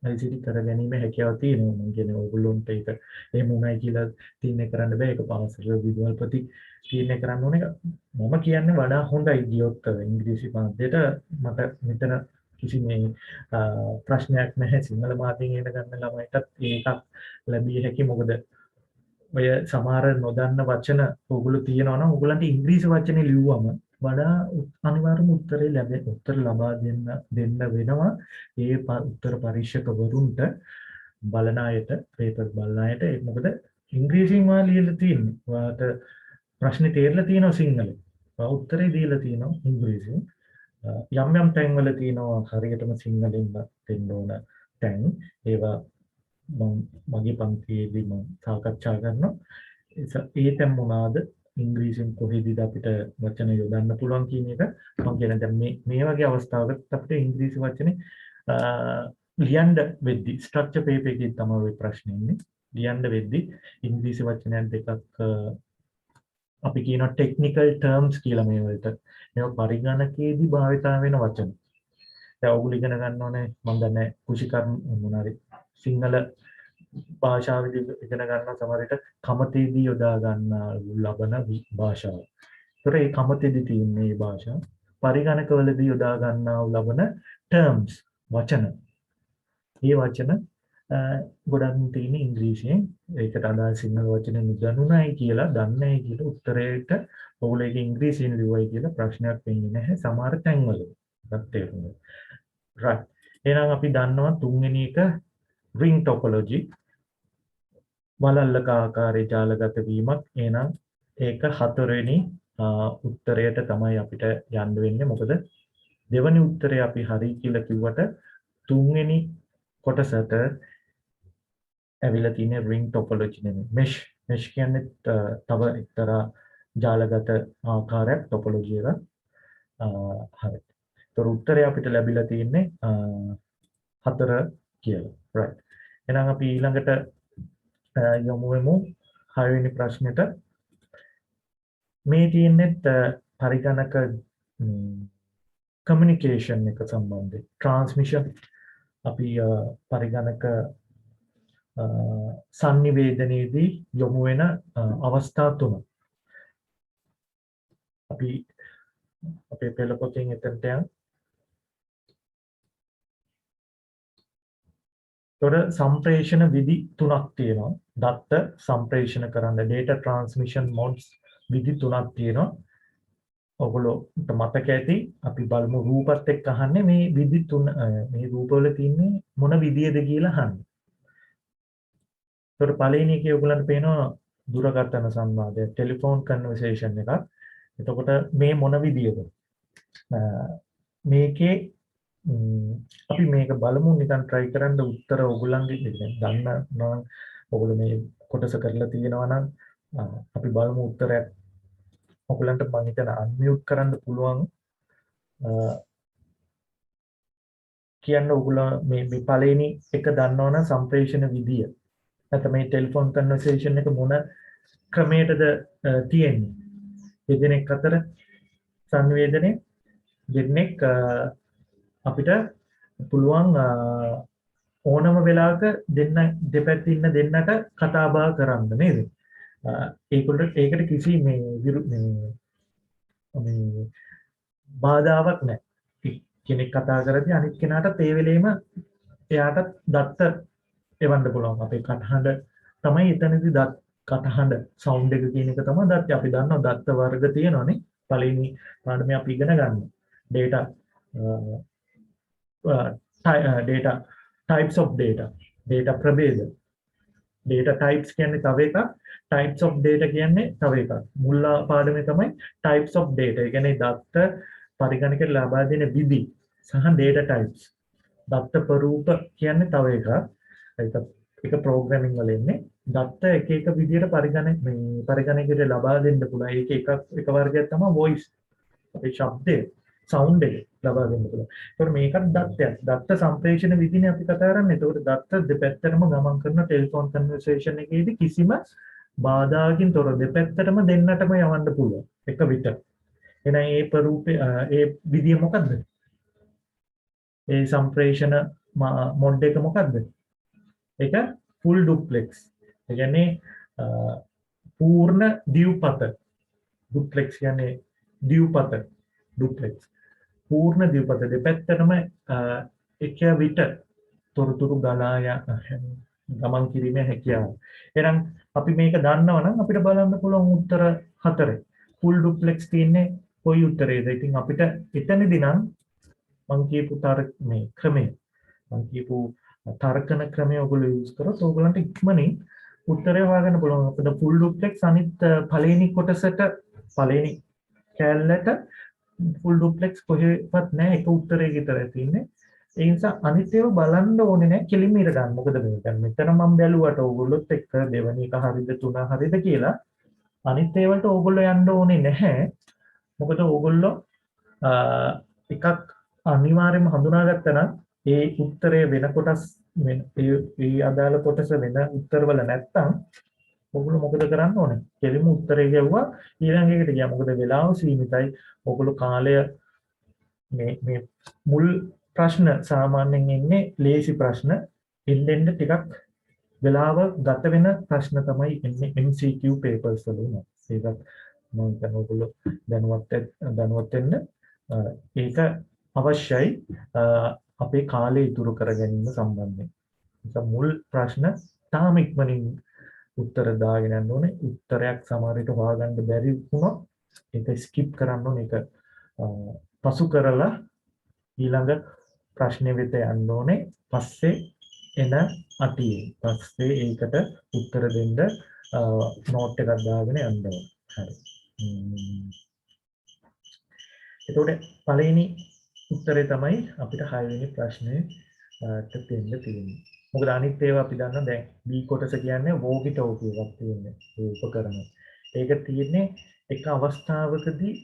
ICT කර ගැනීම හැකියාව තියෙනවා. මම කියන්නේ ඕගොල්ලොන්ට ඒක එහෙම උනායි කියලා තීරණය කරන්න බෑ. ඒක පාසල විදුහල්පති තීරණය කරන්න ඕනේ. මම කියන්නේ වඩා හොඳයි ගියොත් ඉංග්‍රීසි මාධ්‍යයට මට මෙතන කිසි මේ ප්‍රශ්නයක් නැහැ. සිංහල මාධ්‍යෙන් ඉගෙන ගන්න ළමයිටත් ඒකක් ලැබිය හැකි. මොකද ඔය සමහර නොදන්න වචන ඕගොල්ලෝ තියනවා නම් ඕගොල්ලන්ට ඉංග්‍රීසි වචනේ ලිව්වම වඩා අනිවාර්යයෙන්ම උත්තර ලබා දෙන්න වෙනවා. ඒ උත්තර පරීක්ෂකවරුන්ට බලන අයට පේපර් බලන අයට ඒක මොකද ඉංග්‍රීසියෙන් වා ලියලා තියෙන්නේ. ඔයාට ප්‍රශ්නේ තේරලා තියෙනවා සිංහලෙන්. උත්තරේ දීලා තියෙනවා ඉංග්‍රීසියෙන්. යම් තැන්වල තියෙනවා හරියටම සිංහලෙන් දෙන්න ඕන තැන්. ඒවා මගේ පන්තියේදී මම සාකච්ඡා කරනවා. ඒ තැන් මොනවාද? ඉංග්‍රීසියෙන් කොහෙදද අපිට වචන යොදන්න පුළුවන් කියන එක මම කියන දැන් මේ වගේ අවස්ථාවකට අපිට ඉංග්‍රීසි වචනේ ලියන්න වෙද්දි ස්ට්‍රක්චර් පේපර් එකේ තමයි ওই ප්‍රශ්නේ ඉන්නේ. ලියන්න වෙද්දි ඉංග්‍රීසි වචනයන් දෙකක් අපි කියන ටෙක්නිකල් ටර්ම්ස් කියලා මේ වලට. මේවා පරිගණකයේදී භාවිතා වෙන වචන. දැන් ඔයගොල්ලෝ ඉගෙන ගන්න ඕනේ මම දන්නේ කුෂිකර්ම මොනාරි සිංහල භාෂාවේදී ඉගෙන ගන්න සමහර විට කමතේදී යොදා ගන්න ලබන භාෂාව. ඒතර ඒ කමතේදී තියෙන මේ භාෂාව පරිගණකවලදී යොදා ගන්නා ලබන terms වචන. මේ වචන ගොඩක් තියෙන ඉංග්‍රීසියෙන්. ඒකට අදාළ සිංහල වචන නුදන්නුනායි කියලා දන්නේ කියලා උත්තරයට ඔයගොල්ලෝ ඒක ඉංග්‍රීසියෙන් ලියුවයි කියලා ප්‍රශ්නයක් වෙන්නේ නැහැ සමහර තැන්වල. ඒත් තේරුණා. right. එහෙනම් අපි දන්නවා තුන්වෙනි එක ring topology. වලල්ලක ආකාරයේ ජාලගත වීමක්. එහෙනම් ඒක හතරවෙනි උත්තරයට තමයි අපිට යන්න වෙන්නේ. මොකද දෙවෙනි උත්තරේ අපි හරි කියලා කිව්වට තුන්වෙනි කොටසට ඇවිල්ලා තියෙන ring topology නෙමෙයි. mesh කියන්නේ තව එක්තරා ජාලගත ආකාරයක් topology එක. හරි. ඒතර උත්තරේ අපිට ලැබිලා තියෙන්නේ 4 කියලා. right. එහෙනම් අපි ඊළඟට යමු වෙමු 6 වෙනි ප්‍රශ්නෙට. මේ තියෙන්නේ පරිගණක කමියුනිකේෂන් එක සම්බන්ධයෙන් ට්‍රාන්ස්මිෂන් අපි පරිගණක සංනිවේදනයේදී යොමු වෙන අවස්ථා තුන. අපි අපේ පෙළ පොතෙන් එතනට යමු. තොර සම්ප්‍රේෂණ විධි තුනක් තියෙනවා. දත්ත සම්ප්‍රේෂණ කරන්න data transmission modes විධි තුනක් තියෙනවා. ඔයගොල්ලෝට මතක ඇති අපි බලමු රූපත් එක්ක අහන්නේ මේ විධි තුන මේ රූපවල තියෙන්නේ මොන විදියද කියලා අහන්නේ. ඒතර පළවෙනි එකේ ඔයගොල්ලන්ට පේනවා දුරකථන සංවාදය ටෙලිෆෝන් කන්වර්සේෂන් එකක්. එතකොට මේ මොන විදියද? මේකේ අපි මේක බලමු නිකන් try කරන්න උත්තර ඔයගොල්ලන්ගේ දන්න නම් ඔයගොල්ලෝ මේ කොටස කරලා තියෙනවා නම් අපි බලමු උත්තරයක් ඔයගොල්ලන්ට මම හිතන unmute කරන්න පුළුවන් කියන්න ඔයගොල්ලෝ මේ පළවෙනි එක දන්නවනම් සම්ප්‍රේෂණ විදිය නැත්නම් මේ ටෙලිෆෝන් කන්වර්සේෂන් එක මොන ක්‍රමයකටද තියෙන්නේ දෙදෙනෙක් අතර සංවේදනයේ දෙන්නෙක් අපිට පුළුවන් ඕනම වෙලාවක දෙපැත්තේ ඉන්න දෙන්නට කතා බහ කරන්න නේද? ඒකට කිසි මේ බාධාවක් නැහැ. කෙනෙක් කතා කරද්දී අනිත් කෙනාට ඒ වෙලෙම එයාට දත්ත එවන්න පුළුවන්. අපේ කටහඬ තමයි එතනදී දත් කටහඬ සවුන්ඩ් එක කියන එක තමයි දත්. අපි දන්නවා දත්ත වර්ග තියෙනවානේ. පළවෙනි පාඩමේ අපි ඉගෙන ගන්නවා. data types of data ප්‍රභේද. data types කියන්නේ තව එකක්, types of data කියන්නේ තව එකක්. මුල් පාඩමේ තමයි types of data. ඒ කියන්නේ දත්ත පරිගණකයට ලබා දෙන විදි සහ data types. දත්ත ප්‍රරූප කියන්නේ තව එකක්. ඒක ප්‍රෝග්‍රෑමින් වල එන්නේ. දත්ත එක එක විදියට පරිගණකයට ලබා දෙන්න පුළුවන්. ඒක එක වර්ගයක් තමයි voice. අපේ ශබ්දය සවුන්ඩ් එක ලබා දෙන්න පුළුවන්. ඒකට මේකත් දත්තයක්. දත්ත සම්ප්‍රේෂණ විදිහනේ අපි කතා කරන්නේ. ඒකට දත්ත දෙපැත්තටම ගමන් කරන ටෙලිෆෝන් කන්වර්සේෂන් එකේදී කිසිම බාධාකින් තොර දෙපැත්තටම දෙන්නටම යවන්න පුළුවන්. එක විට. එහෙනම් ඒ ප්‍රරූපේ ඒ විදිය මොකද්ද? ඒ සම්ප්‍රේෂණ මොඩ් එක මොකද්ද? ඒක ෆුල් ඩුප්ලෙක්ස්. ඒ කියන්නේ පූර්ණ දිව්පත. ඩුප්ලෙක්ස් කියන්නේ දිව්පත. ඩුප්ලෙක්ස්. පූර්ණ දිව්පත දෙපැත්තටම එක විට තොරතුරු ගලා ගමන් කිරීමේ හැකියාව. එහෙනම් අපි මේක දන්නවා නම් අපිට බලන්න පුළුවන් උත්තර 4. ෆුල් ඩුප්ලෙක්ස් තියෙන්නේ කොයි උත්තරේද? ඉතින් අපිට එතනදී නම් මම කියපු මේ ක්‍රමය මම කියපු තර්කන ක්‍රමය ඔයගොල්ලෝ යූස් කරොත් ඔයගොල්ලන්ට ඉක්මනින් උත්තරය හොයාගන්න පුළුවන්. අපිට ෆුල් ඩුප්ලෙක්ස් අනිත් පළවෙනි කොටසට පළවෙනි කැලලට ෆුල් ඩුප්ලෙක්ස් කොහෙවත් නැහැ, එක උත්තරයක විතරයි තියෙන්නේ. ඒ නිසා අනිත් ඒවා බලන්න ඕනේ නැහැ, කෙලින්ම ඉර ගන්න. මොකද මේ දැන් මෙතන මම බැලුවට ඕගොල්ලොත් එක්ක දෙවෙනි එක හරියද තුන හරියද කියලා අනිත් ඒවලට ඕගොල්ලෝ යන්න ඕනේ නැහැ. මොකද ඕගොල්ලෝ එකක් අනිවාර්යයෙන්ම හඳුනාගත්තා නම් ඒ උත්තරය වෙන කොටස් ඒ අදාළ කොටස වෙන උත්තරවල නැත්තම් ඔගොල්ලෝ මොකද කරන්න ඕනේ? කෙලින්ම උත්තරේ ගැව්වා ඊළඟ එකට ගියා. මොකද වෙලාව සීමිතයි. ඔගොල්ලෝ කාලය මේ මුල් ප්‍රශ්න සාමාන්‍යයෙන් එන්නේ ලේසි ප්‍රශ්න. එන්න ටිකක් වෙලාව ගත වෙන ප්‍රශ්න තමයි එන්නේ MCQ papers වල උනත්. ඒකත් මම හිතනවා ඔයගොල්ලෝ දැනුවත් වෙන්න ඒක අවශ්‍යයි අපේ කාලය ඉතුරු කර ගැනීම සම්බන්ධයෙන්. නිසා මුල් ප්‍රශ්න තාම ඉක්මනින් උත්තර දාගෙන යන්න ඕනේ. උත්තරයක් සමහර විට හොයාගන්න බැරි වුණොත් ඒක ස්කිප් කරන්න ඕනේ. ඒක පසු කරලා ඊළඟ ප්‍රශ්නේ වෙත යන්න ඕනේ. පස්සේ එන අටියේ පස්සේ ඒකට උත්තර දෙන්න නෝට් එකක් දාගෙන යන්න ඕනේ. හරි. එතකොට පළවෙනි උත්තරේ තමයි අපිට 6 වෙනි ප්‍රශ්නේ දෙන්න තියෙන්නේ. මොකද අනිත් ඒවා අපි දන්නවා දැන් B කොටස කියන්නේ වෝකි ටෝකි එකක් තියෙන්නේ. ඒ උපකරණ. ඒක තියෙන්නේ එක අවස්ථාවකදී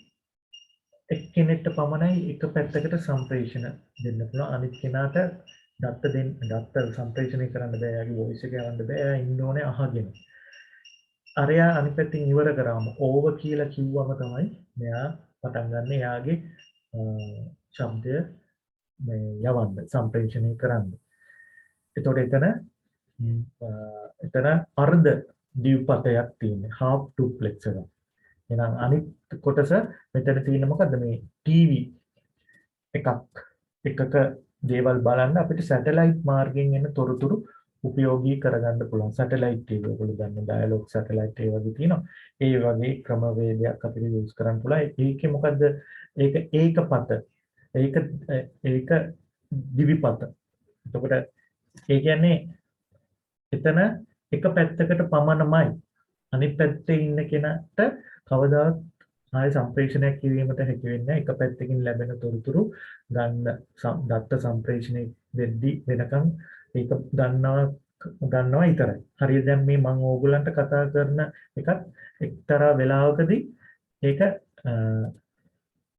එක්කෙනෙක්ට පමණයි එක පැත්තකට සම්ප්‍රේෂණ දෙන්න පුළුවන්. අනිත් කෙනාට දත්ත සම්ප්‍රේෂණය කරන්න බෑ. යාගේ වොයිස් එක යවන්න බෑ. එයා ඉන්න ඕනේ අහගෙන. අරයා අනිත් පැත්තෙන් ඉවර කරාම ඕවර් කියලා කිව්වම තමයි මෙයා පටන් ගන්න එයාගේ ශබ්දය යවන්න සම්ප්‍රේෂණය කරන්න. එතකොට එතන අර්ධ දිව්පතයක් තියෙනවා. half duplex එක. එහෙනම් අනිත් කොටස මෙතන තියෙන මොකද්ද මේ ටීවී එකක දේවල් බලන්න අපිට සැටලයිට් මාර්ගයෙන් එන තොරතුරු උපයෝගී කරගන්න පුළුවන්. සැටලයිට් ටීවී වල ගන්න ඩයලොග් සැටලයිට් ඒ වගේ තියෙනවා. ඒ වගේ ක්‍රමවේදයක් අපිට යූස් කරන්න පුළුවන්. ඒකේ මොකද්ද? ඒක ඒකපත. ඒක දිවිපත. එතකොට ඒ කියන්නේ එතන එක පැත්තකට පමණමයි අනිත් පැත්තේ ඉන්න කෙනාට කවදාවත් ආය සම්ප්‍රේෂණයක් කිරීමට හැකි වෙන්නේ නැහැ. එක පැත්තකින් ලැබෙන තොරතුරු ගන්න දත්ත සම්ප්‍රේෂණය වෙද්දී වෙනකන් ඒක ගන්නවා විතරයි. හරියට දැන් මේ මම ඕගොල්ලන්ට කතා කරන එකත් එක්තරා වෙලාවකදී ඒක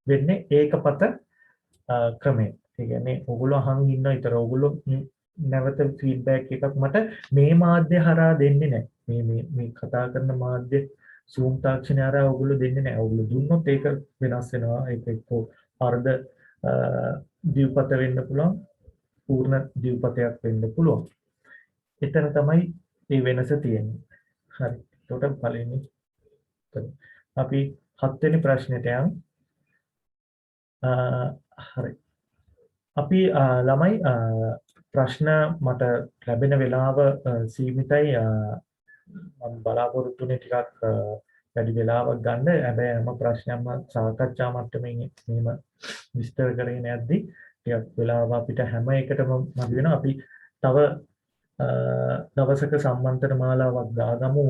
වෙන්නේ ඒකපත ක්‍රමය. ඒ කියන්නේ ඕගොල්ලෝ අහන් ඉන්න විතර ඕගොල්ලෝ නැවත ෆීඩ්බැක් එකක් මට මේ මාධ්‍ය හරහා දෙන්නේ නැහැ. මේ කතා කරන මාධ්‍ය Zoom තාක්ෂණය හරහා ඕගොල්ලෝ දෙන්නේ නැහැ. ඕගොල්ලෝ දුන්නොත් ඒක වෙනස් වෙනවා. ඒක එක්කෝ අර්ධ දීපත වෙන්න පුළුවන්. පූර්ණ දීපතයක් වෙන්න පුළුවන්. එතන තමයි මේ වෙනස තියෙන්නේ. හරි. එතකොට පළවෙනි අපි 7 වෙනි ප්‍රශ්නෙට යමු. හරි. අපි ළමයි ප්‍රශ්න මට ලැබෙන වෙලාව සීමිතයි. මම බලාපොරොත්තු වෙන්නේ ටිකක් වැඩි වෙලාවක් ගන්න. හැබැයි හැම ප්‍රශ්නයක්ම සාකච්ඡා මට්ටමින් මෙහෙම විස්තර කරගෙන යද්දී ටිකක් වෙලාව අපිට හැම එකටම මදි වෙනවා. අපි තව දවසක සම්මන්ත්‍රණ මාලාවක් දාගමු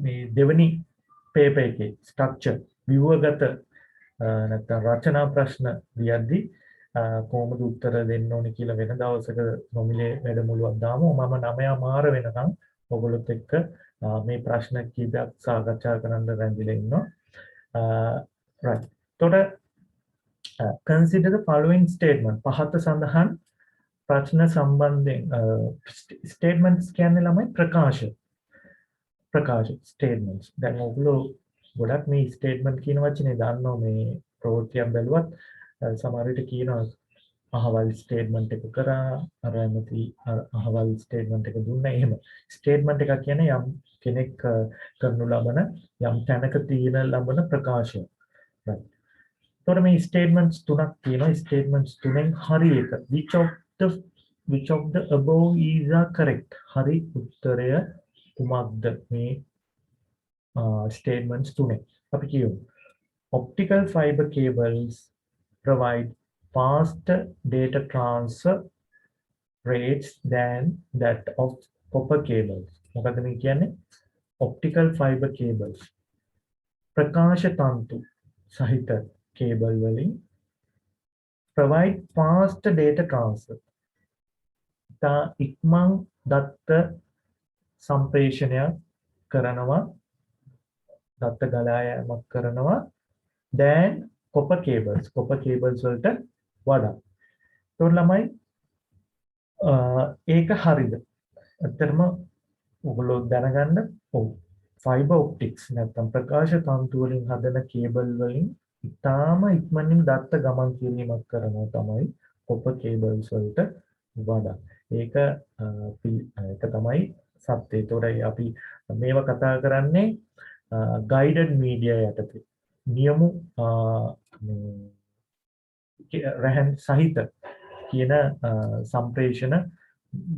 මේ දෙවනි පේපර් එකේ ස්ට්‍රක්චර් ව්‍යුහගත නැත්නම් රචනා ප්‍රශ්න ලියද්දී කොහොමද උත්තර දෙන්න ඕනේ කියලා වෙන දවසක නොමිලේ වැඩමුළුවක් දාමු. මම 9 මාර වෙනකම් ඔයගොල්ලොත් එක්ක මේ ප්‍රශ්න කීපයක් සාකච්ඡා කරන්න රැඳිලා ඉන්නවා. right. එතකොට consider the following statement. පහත සඳහන් ප්‍රශ්න සම්බන්ධයෙන් statements කියන්නේ ළමයි ප්‍රකාශ statements. දැන් ඔයගොල්ලෝ ගොඩක් මේ statement කියන වචනේ දන්නවා මේ ප්‍රවෘත්තියක් බැලුවත් සමහර විට කියනවා අහවල් statement එක කරා අර ඇමති අහවල් statement එක දුන්නා එහෙම. statement එක කියන්නේ යම් කෙනෙක් කරනු ලබන යම් තැනක තියෙන ලබන ප්‍රකාශය. right. එතකොට මේ statements තුනක් තියෙනවා. statements තුනෙන් හරි එක which of the above is correct. හරි උත්තරය කුමක්ද මේ statements තුනේ. අපි කියමු optical fiber cables provide faster data transfer rates than that of copper cables. මොකද මේ කියන්නේ optical fiber cables ප්‍රකාශ තන්තු සහිත කේබල් වලින් provide faster data transfer තා ඉක්මන් දත්ත සම්ප්‍රේෂණය කරනවා දත්ත ගලා යාමක් කරනවා than copper cables වලට වඩා. ඒතකොට ළමයි ඒක හරිද? ඇත්තටම ඔයගොල්ලෝ දැනගන්න fiber optics නැත්නම් ප්‍රකාශ තන්තු වලින් හදන කේබල් වලින් ඉතාම ඉක්මනින් දත්ත ගමන් කිරීමක් කරනවා තමයි copper cables වලට වඩා. ඒක තමයි සත්‍යය. ඒතොරයි අපි මේවා කතා කරන්නේ guided media යටතේ. නියමු රහන් සහිත කියන සම්ප්‍රේෂණ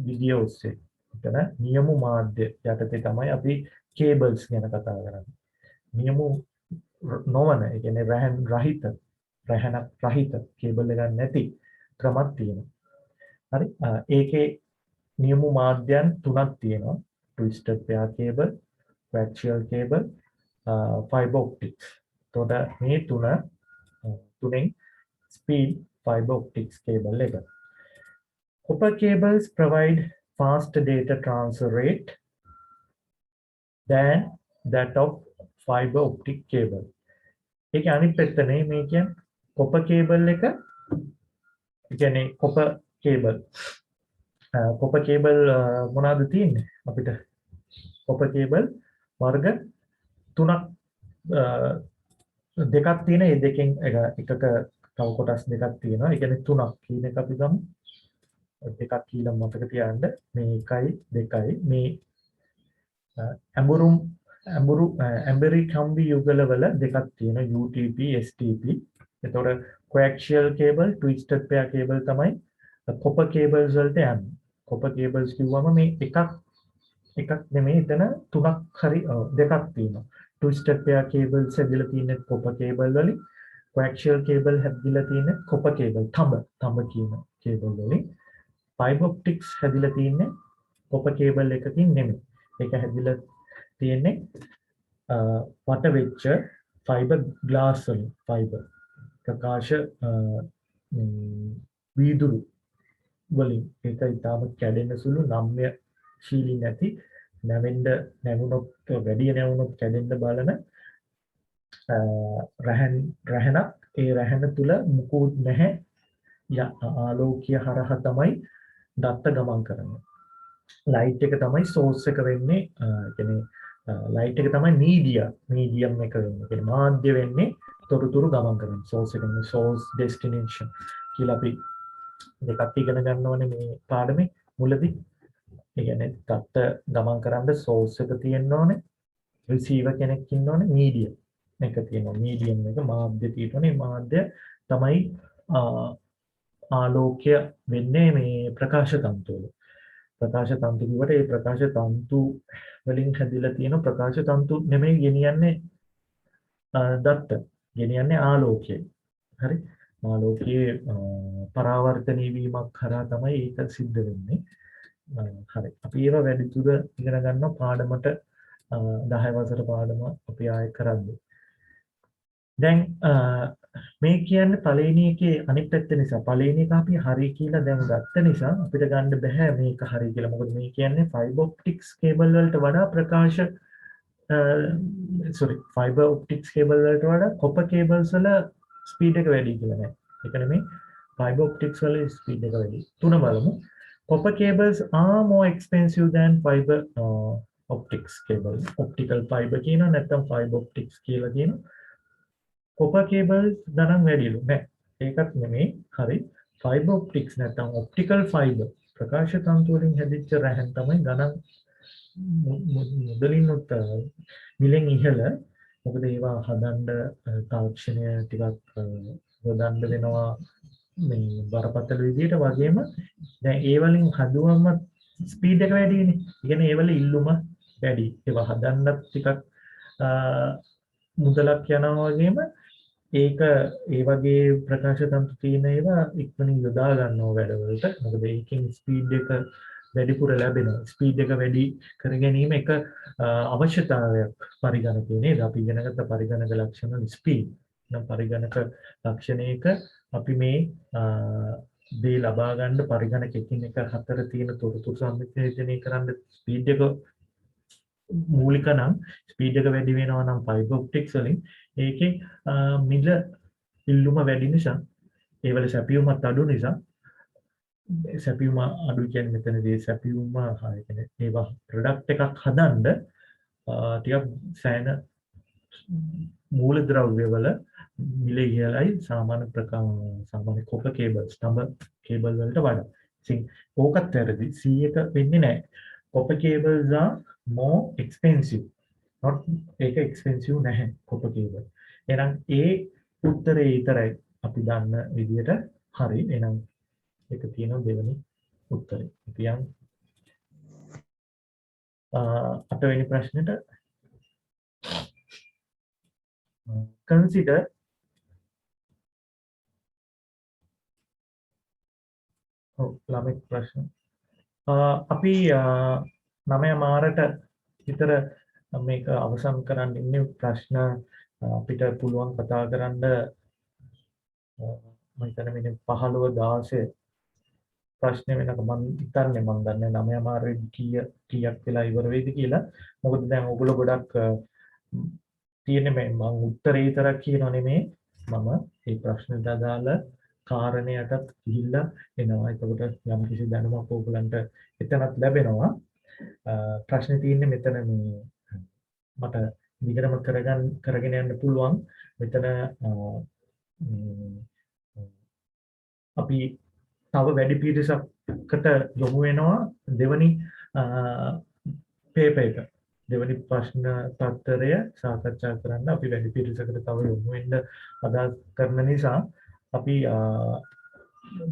විදිය ඔස්සේ. එතන නියමු මාධ්‍ය යටතේ තමයි අපි cables ගැන කතා කරන්නේ. නියමු නොවන ඒ කියන්නේ රහනක් රහිත කේබල් එකක් නැති ක්‍රමයක් තියෙනවා. හරි. ඒකේ නියමු මාධ්‍යයන් තුනක් තියෙනවා. twisted pair cable, coaxial cable, fiber optics. එතකොට මේ තුනෙන් speed fiber optics cable එක. Copper cables provide faster data transfer rate than that of fiber optic cable. ඒක අනිත් පැත්තනේ මේ කියන්නේ copper cable එක කියන්නේ copper cable මොනවාද තියෙන්නේ අපිට copper cable වර්ග තුනක් දෙකක් තියෙන. ඒ දෙකෙන් එකක තව කොටස් දෙකක් තියෙනවා. ඒ කියන්නේ තුනක් කියන එක අපි ගමු. දෙකක් කියලා මතක තියාගන්න. මේ 1යි 2යි මේ ඇඹරි කම්බි යුගලවල දෙකක් තියෙනවා UTP STP. එතකොට coaxial cable twisted pair cable තමයි copper cables වලට යන්නේ. copper cables කිව්වම මේ එකක් නෙමෙයි එතන තුනක් හරි දෙකක් තියෙනවා. twisted pair cables හැදිලා තියෙන්නේ copper cable වලින්. coaxial cable හැදිලා තියෙන්නේ copper cable තඹ කියන cable වලින්. fiber optics හැදිලා තියෙන්නේ copper cable එකකින් නෙමෙයි. ඒක හැදිලා තියෙන්නේ වට වෙච්ච fiber glass වලින්. fiber ප්‍රකාශ වීදුරු වලින්. ඒක ඊටම කැඩෙන සුළු නම්‍යශීලී නැති නැවුනොත් වැඩි නැවුනොත් කැඩෙන්න බලන රහනක්. ඒ රහන තුල මුකුත් නැහැ. ආලෝකය හරහා තමයි දත්ත ගමන් කරන්නේ. ලයිට් එක තමයි සෝස් එක වෙන්නේ. කියන්නේ ලයිට් එක තමයි මීඩියම් එක වෙන්නේ. කියන්නේ මාධ්‍ය වෙන්නේ තොරතුරු ගමන් කරන. සෝස් එක නේ සෝස් ඩෙස්ටිනේෂන් කියලා අපි දෙකක් ඉගෙන ගන්නවනේ මේ පාඩමේ මුලදී. ඒ කියන්නේ දත්ත ගමන් කරන්න සෝස් එක තියෙන්න ඕනේ. රිසීවර් කෙනෙක් ඉන්න ඕනේ. මීඩියම් එක තියෙනවා. මීඩියම් එක මාධ්‍ය තියෙන්නේ. මාධ්‍ය තමයි ආලෝකය වෙන්නේ මේ ප්‍රකාශ තන්තු වල. ප්‍රකාශ තන්තු කිව්වට ඒ ප්‍රකාශ තන්තු වලින් හැදිලා තියෙන ප්‍රකාශ තන්තු නෙමෙයි ගෙනියන්නේ දත්ත. ගෙනියන්නේ ආලෝකය. හරි. ආලෝකයේ පරාවර්තනීය වීමක් කරා තමයි ඒක සිද්ධ වෙන්නේ. හරි. අපි ඒවා වැඩිදුර ඉගෙන ගන්නවා පාඩමට 10 වසර පාඩම අපි ආයෙ කරද්දී. දැන් මේ කියන්නේ පළවෙනි එකේ අනිත් පැත්ත නිසා පළවෙනි එක අපි හරි කියලා දැන් ගත්ත නිසා අපිට ගන්න බෑ මේක හරි කියලා. මොකද මේ කියන්නේ ෆයිබර් ඔප්ටික්ස් කේබල් වලට වඩා ප්‍රකාශ ෆයිබර් ඔප්ටික්ස් කේබල් වලට වඩා කොපර් කේබල්ස් වල ස්පීඩ් එක වැඩි කියලා නෑ. ඒක නෙමෙයි fiber optics වල ස්පීඩ් එක වැඩි. තුන බලමු. Copper cables are more expensive than fiber optics cables. Optical fiber කියනවා නැත්නම් fiber optics කියලා කියනවා. copper cables ගණන් වැඩිලු නෑ. ඒකත් නෙමෙයි. හරි. fiber optics නැත්නම් optical fiber ප්‍රකාශ තන්තු වලින් හැදිච්ච රැහන් තමයි ගණන් මුදලින් උත් මිලෙන් ඉහළ. මොකද ඒවා හදන්න තාක්ෂණය ටිකක් යොදන්න වෙනවා මේ බරපතල විදිහට වගේම දැන් ඒ වලින් හදුවම ස්පීඩ් එක වැඩිනේ. ඒ කියන්නේ ඒ වල ඉල්ලුම වැඩි. ඒවා හදන්නත් ටිකක් මුදලක් යනවා වගේම ඒක ඒ වගේ ප්‍රකාශ තන්තු තියෙන ඒවා ඉක්මනින් යොදා ගන්නවා වැඩවලට. මොකද ඒකෙන් ස්පීඩ් එක වැඩිපුර ලැබෙනවා. ස්පීඩ් එක වැඩි කර ගැනීම එක අවශ්‍යතාවයක් පරිගණකයේ නේද? අපි ඉගෙන ගත්ත පරිගණක ලක්ෂණ ස්පීඩ්. නම් පරිගණක ලක්ෂණයක අපි මේ දේ ලබා ගන්න පරිගණක එකින් එක හතර තියෙන තොරතුරු සම්මිශ්‍රණය කරන්න ස්පීඩ් එක මූලික නම් ස්පීඩ් එක වැඩි වෙනවා නම් ෆයිබර් ඔප්ටික්ස් වලින් ඒකේ මිල ඉල්ලුම වැඩි නිසා ඒ වල සැපියුමත් අඩු නිසා සැපියුම අඩු කියන්නේ මෙතනදී සැපියුම කියන්නේ ඒවා ප්‍රොඩක්ට් එකක් හදන්න ටිකක් සෑහෙන මූලද්‍රව්‍ය වල මිල ඉහළයි සාමාන්‍ය කොපර් කේබල් ස්තම්භ කේබල් වලට වඩා. ඉතින් ඕකත් වැරදි. C එක වෙන්නේ නැහැ. Copper cables are more expensive. not ඒක expensive නැහැ කොපර් cable. එහෙනම් ඒ උත්තරේ විතරයි අපි දන්න විදිහට හරි. එහෙනම් ඒක තියෙනවා දෙවෙනි උත්තරේ. ඉතින් අටවෙනි ප්‍රශ්නෙට consider ළමෙක් ප්‍රශ්න අපි 9 මාරට විතර මේක අවසන් කරන්න ඉන්නේ ප්‍රශ්න අපිට පුළුවන් කතා කරන්න මම හිතන්නේ මිනිත් 15 16 ප්‍රශ්න වෙනක මම හිතන්නේ මම දන්නේ 9 මාරේ කීයක් වෙලා ඉවර වෙයිද කියලා. මොකද දැන් ඔයගොල්ලෝ ගොඩක් තියෙන්නේ මම උත්තරේ විතරක් කියනෝ නෙමෙයි මම මේ ප්‍රශ්නෙට අදාළ කාරණයටත් ගිහිල්ලා එනවා. එතකොට යම් කිසි දැනුමක් ඕගලන්ට එතනත් ලැබෙනවා. ප්‍රශ්නේ තියෙන්නේ මෙතන මේ මට විග්‍රහ කරගෙන යන්න පුළුවන්. මෙතන අපි තව වැඩි පිරිසකට යොමු වෙනවා දෙවනි පේපර් එක. දෙවනි ප්‍රශ්න පත්‍රය සාකච්ඡා කරන්න අපි වැඩි පිරිසකට තව යොමු වෙන්න අදහස් කරන නිසා අපි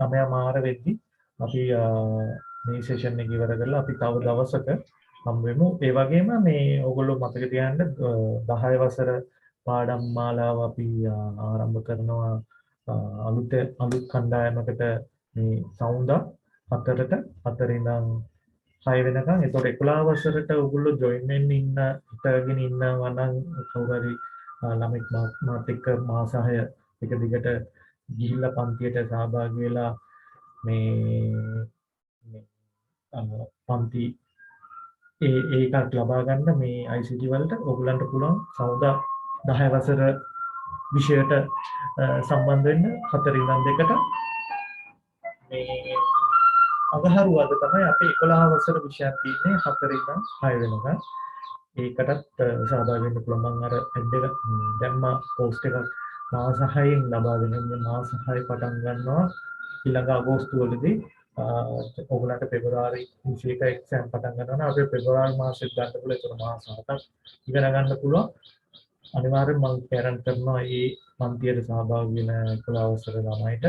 9 මාර වෙද්දි අපි මේ සෙෂන් එක ඉවර කරලා අපි තව දවසක හම් වෙමු. ඒ වගේම මේ ඕගොල්ලෝ මතක තියාගන්න 10 වසර පාඩම් මාලාව අපි ආරම්භ කරනවා අලුත් කණ්ඩායමකට මේ සවුන්දා 4ට 4 ඉඳන් 6 වෙනකන්. ඒතකොට 11 වසරට ඕගොල්ලෝ ජොයින් වෙන්න හිතගෙන ඉන්නවා නම් කවුරු හරි ළමෙක් මාත් එක්ක මාස 6 එක දිගට ගිහිල්ලා පන්තියට සහභාගී වෙලා මේ පන්ති ඒකක් ලබා ගන්න මේ ICT වලට ඔයගලන්ට පුළුවන් සවුදා 10 වසර විෂයට සම්බන්ධ වෙන්න 4 ඉඳන් 2ට මේ අගහරුවාද තමයි අපේ 11 වසර විෂයක් තියෙන්නේ 4 ඉඳන් 6 වෙනකන්. ඒකටත් සහභාගී වෙන්න පුළුවන්. මම අර ඇඩ් එක දැම්මා පෝස්ට් එකක් මාස 6න් ලබා දෙන මාස 6 පටන් ගන්නවා ඊළඟ අගෝස්තු වලදී ඔයගලන්ට පෙබරවාරි 21 එක්සෑම් පටන් ගන්නවා නම් අපි පෙබරවාරි මාසෙත් ගන්න පුළුවන්. ඒක මාස 7ක් ඉගෙන ගන්න පුළුවන්. අනිවාර්යෙන් මම පැරන්ට් කරනවා මේ පන්තියට සහභාගී වෙන 11 වසර ළමයිට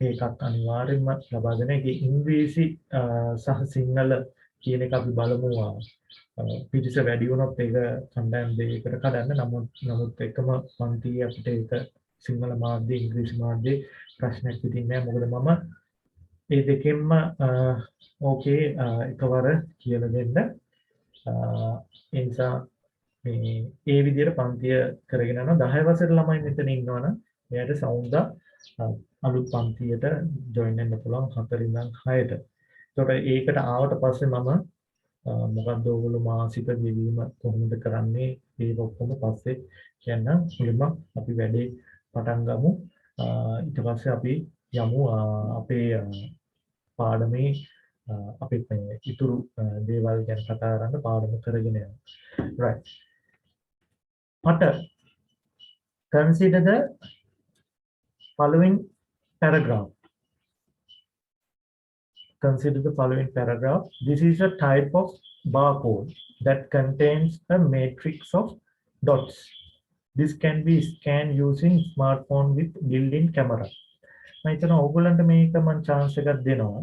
ඒකත් අනිවාර්යෙන්ම ලබා දෙන එක ඉංග්‍රීසි සහ සිංහල කියන එක අපි බලමු. පිටිස වැඩි වුණොත් ඒක කණ්ඩායම් දෙකකට කඩන්න. නමුත් එකම පන්තියේ අපිට ඒක සිංහල මාධ්‍ය ඉංග්‍රීසි මාධ්‍ය ප්‍රශ්නයක් විදිහින් නෑ මොකද මම ඒ දෙකෙන්ම ඕකේ එකවර කියලා දෙන්න ඒ නිසා මේ ඒ විදිහට පන්තිය කරගෙන යනවා 10 වසරේ ළමයි මෙතන ඉන්නවනම් එයාට සවුන්දා අලුත් පන්තියට ජොයින් වෙන්න පුළුවන් 4 ඉඳන් 6ට. ඒතකොට ඒකට ආවට පස්සේ මම මොකක්ද ඔයගොල්ලෝ මාසික ගෙවීම කොහොමද කරන්නේ ඒක ඔක්කොම පස්සේ කියන්න මුලින්ම අපි වැඩේ පටන් ගමු ඊට පස්සේ අපි යමු අපේ පාඩමේ අපි ඉතුරු දේවල් ගැන කතා කරන්න පාඩම කරගෙන යමු right මට consider the following paragraph. Consider the following paragraph. This is a type of barcode that contains a matrix of dots. This can be scanned using smartphone with built-in camera. මම හිතනවා ඕගොල්ලන්ට මේක මම chance එකක් දෙනවා.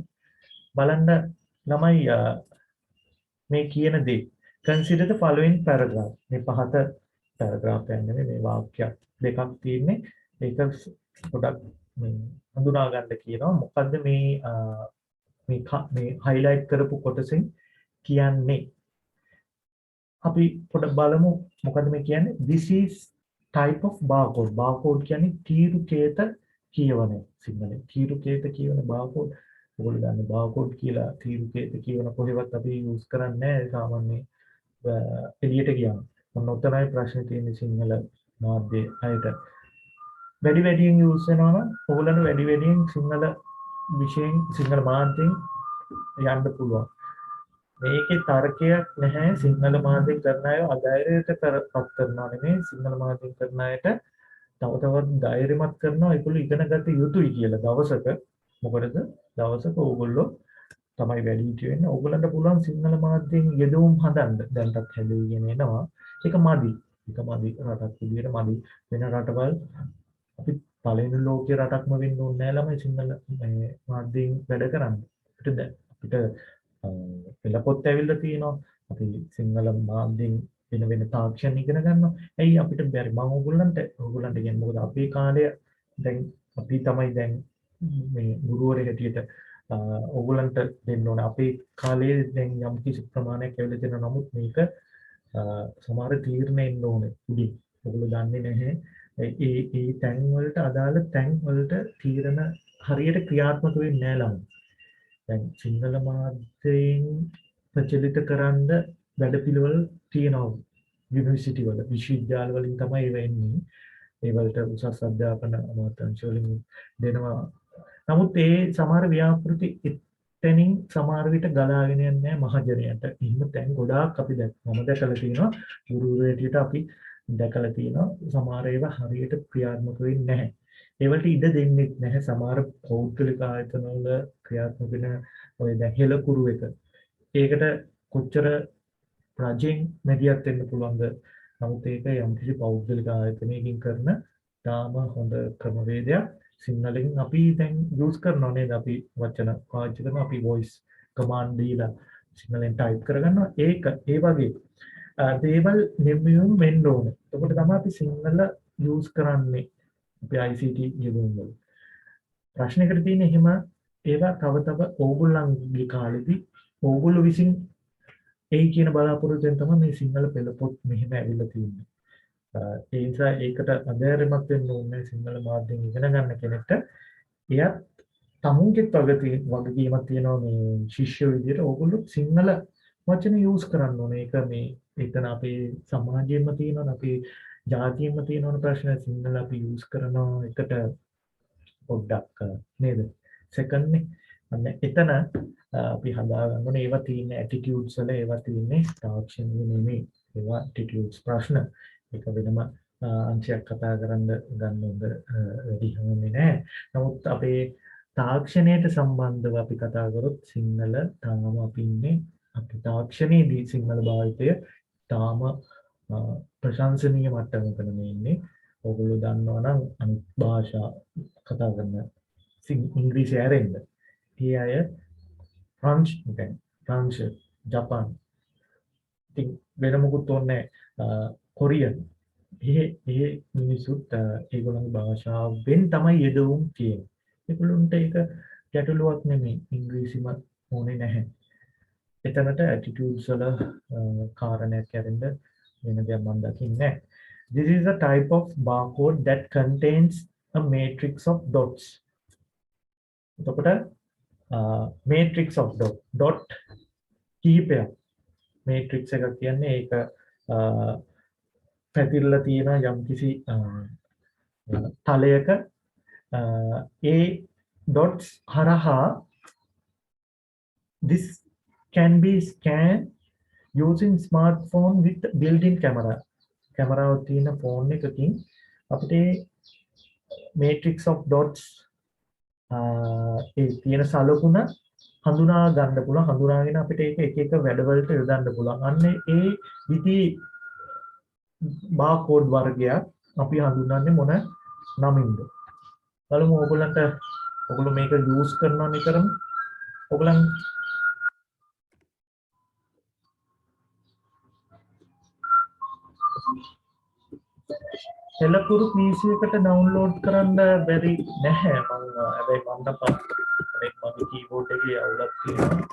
බලන්න ළමයි මේ කියන දේ. Consider the following paragraph. මේ පහත paragraph යන්නේ මේ වාක්‍ය දෙකක් තියෙන්නේ. ඒක පොඩක් මේ හඳුනා ගන්න කියනවා. මොකද්ද මේ highlight කරපු කොටසෙන් කියන්නේ අපි පොඩ බලමු මොකද්ද මේ කියන්නේ this is type of barcode කියන්නේ තීරුකේත කියවන සිංහලෙන් තීරුකේත කියවන barcode ඔයගොල්ලෝ දන්නේ barcode කියලා තීරුකේත කියවන කොහෙවත් අපි use කරන්නේ නැහැ සාමාන්‍ය එළියට ගියාම මොන උත්තරයි ප්‍රශ්නේ තියෙන්නේ සිංහල මාධ්‍ය අයට වැඩි වැඩියෙන් use වෙනවා නම් ඔයගොල්ලන්ට වැඩි වැඩියෙන් සිංහල විෂයෙන් සිංහල මාධ්‍යෙන් යන්න පුළුවන් මේකේ තර්කයක් නැහැ සිංහල මාධ්‍යෙන් කරන අය අධෛර්යයට පත් කරනවා නෙමෙයි සිංහල මාධ්‍යෙන් කරන අයට තව තවත් ධෛර්යමත් කරනවා ඒගොල්ලෝ ඉගෙන ගත යුතුයි කියලා දවසක මොකටද දවසක ඕගොල්ලෝ තමයි වැඩි හිටිය වෙන්නේ ඕගොල්ලන්ට පුළුවන් සිංහල මාධ්‍යෙන් යෙදවුම් හදන්න දැන්ටත් හැදෙගෙන එනවා ඒක මදි රටක් විදියට මදි වෙන රටවල් අපි පළවෙනි ලෝකයේ රටක්ම වෙන්න ඕනේ නැහැ ළමයි සිංහල මාධ්‍යයෙන් වැඩ කරන්න අපිට පෙළපොත් ඇවිල්ලා තියෙනවා අපි සිංහල මාධ්‍යයෙන් වෙන තාක්ෂණ ඉගෙන ගන්නවා ඇයි අපිට බැරි මම ඕගොල්ලන්ට කියන්නේ මොකද අපේ කාලය දැන් අපි තමයි දැන් මේ ගුරුවරයෙක් හැටියට ඕගොල්ලන්ට දෙන්න ඕනේ අපේ කාලේ දැන් යම් කිසි ප්‍රමාණයක් ඇවිල්ලා තියෙන නමුත් මේක සමහර තීරණ එන්න ඕනේ උඩින් ඕගොල්ලෝ දන්නේ නැහැ ඒ තැන් වලට අදාළ තැන් වලට තීරණ හරියට ක්‍රියාත්මක වෙන්නේ නැහැ ළමයි දැන් සිංහල මාධ්‍යයෙන් ප්‍රචලිත කරන්න වැඩපිළිවෙල තියෙනවා යුනිවර්සිටි වල විශ්වවිද්‍යාල වලින් තමයි ඒව එන්නේ ඒ වලට උසස් අධ්‍යාපන අමාත්‍යාංශ වලින් දෙනවා නමුත් ඒ සමහර ව්‍යාපෘති එතනින් සමහර විට ගලාගෙන යන්නේ මහජනයට එහෙම තැන් ගොඩාක් අපි මම දැකලා තියෙනවා ගුරුවරයෙකුට අපි දැකලා තියෙනවා සමහර ඒවා හරියට ක්‍රියාත්මක වෙන්නේ නැහැ ඒවලට ඉඩ දෙන්නේ නැහැ සමහර පෞද්ගලික ආයතන වල ක්‍රියාත්මක වෙන ඔය දැන් හෙළකුරු එක ඒකට කොච්චර රජෙන් මැදිහත් වෙන්න පුළුවන්ද නමුත් ඒක යම් කිසි පෞද්ගලික ආයතනයකින් කරන තාම හොඳ ක්‍රමවේදයක් සිංහලෙන් අපි දැන් යූස් කරනවා නේද අපි වචන පාවිච්චි කරනවා අපි voice command දීලා සිංහලෙන් type කරගන්නවා ඒක ඒ වගේ දේවල් නිර්මියුම් වෙන්න ඕනේ එතකොට තමයි අපි සිංහල යූස් කරන්නේ අපි ICT යෙදුම් වල ප්‍රශ්නයකට තියෙන එහෙම ඒවා තව ඕගොල්ලන්ගේ කාලෙදී ඕගොල්ලෝ විසින් ඒ කියන බලාපොරොත්තුෙන් තමයි මේ සිංහල පෙළපොත් මෙහෙම ඇවිල්ලා තියෙන්නේ ඒ නිසා ඒකට අධෛර්යමත් වෙන්න ඕනේ සිංහල මාධ්‍යෙන් ඉගෙන ගන්න කෙනෙක්ට එයත් තමුන්ගෙත් වගකීමක් තියෙනවා මේ ශිෂ්‍ය විදියට ඕගොල්ලෝ සිංහල වචන යූස් කරන්න ඕනේ ඒක මේ එතන අපේ සමාජයෙන්ම තියෙනවා අපේ ජාතියෙන්ම තියෙන ප්‍රශ්න සිංහල අපි යූස් කරනවා එකට පොඩ්ඩක් නේද සෙකන්ඩ්නේ අන්න එතන අපි හදා ගන්න ඕනේ ඒවා තියෙන ඇටිටියුඩ්ස් වල ඒවා තියෙන්නේ තාක්ෂණික නෙමෙයි ඒවා ඇටිටියුඩ්ස් ප්‍රශ්න ඒක වෙනම අංශයක් කතා කරන්න ගන්න හොඳ වැඩි හමුන්නේ නැහැ නමුත් අපේ තාක්ෂණයට සම්බන්ධව අපි කතා කරොත් සිංහල තාම අපි ඉන්නේ අපේ තාක්ෂණයේදී සිංහල භාවිතය තාම ප්‍රශංසනීය මට්ටමක නෙමෙයි ඕගොල්ලෝ දන්නවා නම් අනිත් භාෂා කතා කරන ඉංග්‍රීසි ඇරෙන්න ඒ අය ඒ මිනිසුත් ඒගොල්ලන්ගේ භාෂාවෙන් තමයි යෙදවුම් තියෙන්නේ. ඒගොල්ලන්ට ඒක ගැටලුවක් නෙමෙයි. ඉංග්‍රීසිම ඕනේ නැහැ. එතනට ඇටිටියුඩ්ස් වල කාරණයක් ඇරෙන්න වෙන දෙයක් මම දකින්නේ. This is a type of barcode that contains a matrix of dots. එතකොට matrix of dot කීපයක්. matrix එක කියන්නේ ඒක පැතිරලා තියෙන යම්කිසි තලයක ඒ dots හරහා this can be scanned using smartphone with built-in camera. කැමරාව තියෙන ෆෝන් එකකින් අපිට matrix of dots ඒ තියෙන සලකුණ හඳුනා ගන්න පුළුවන්. හඳුනාගෙන අපිට ඒක එක එක වැඩවලට යොදන්න පුළුවන්. අන්න ඒ විදි barcode වර්ගයක් අපි හඳුන්වන්නේ මොන නමින්ද? බලමු ඔයගොල්ලෝ මේක යූස් කරනවා නිතරම. ඔයගොල්ලන් එලකුරු PC එකට ඩවුන්ලෝඩ් කරන්න බැරි නැහැ. මම හැබැයි මම මගේ කීබෝඩ් එකේ අවුලක් තියෙනවා.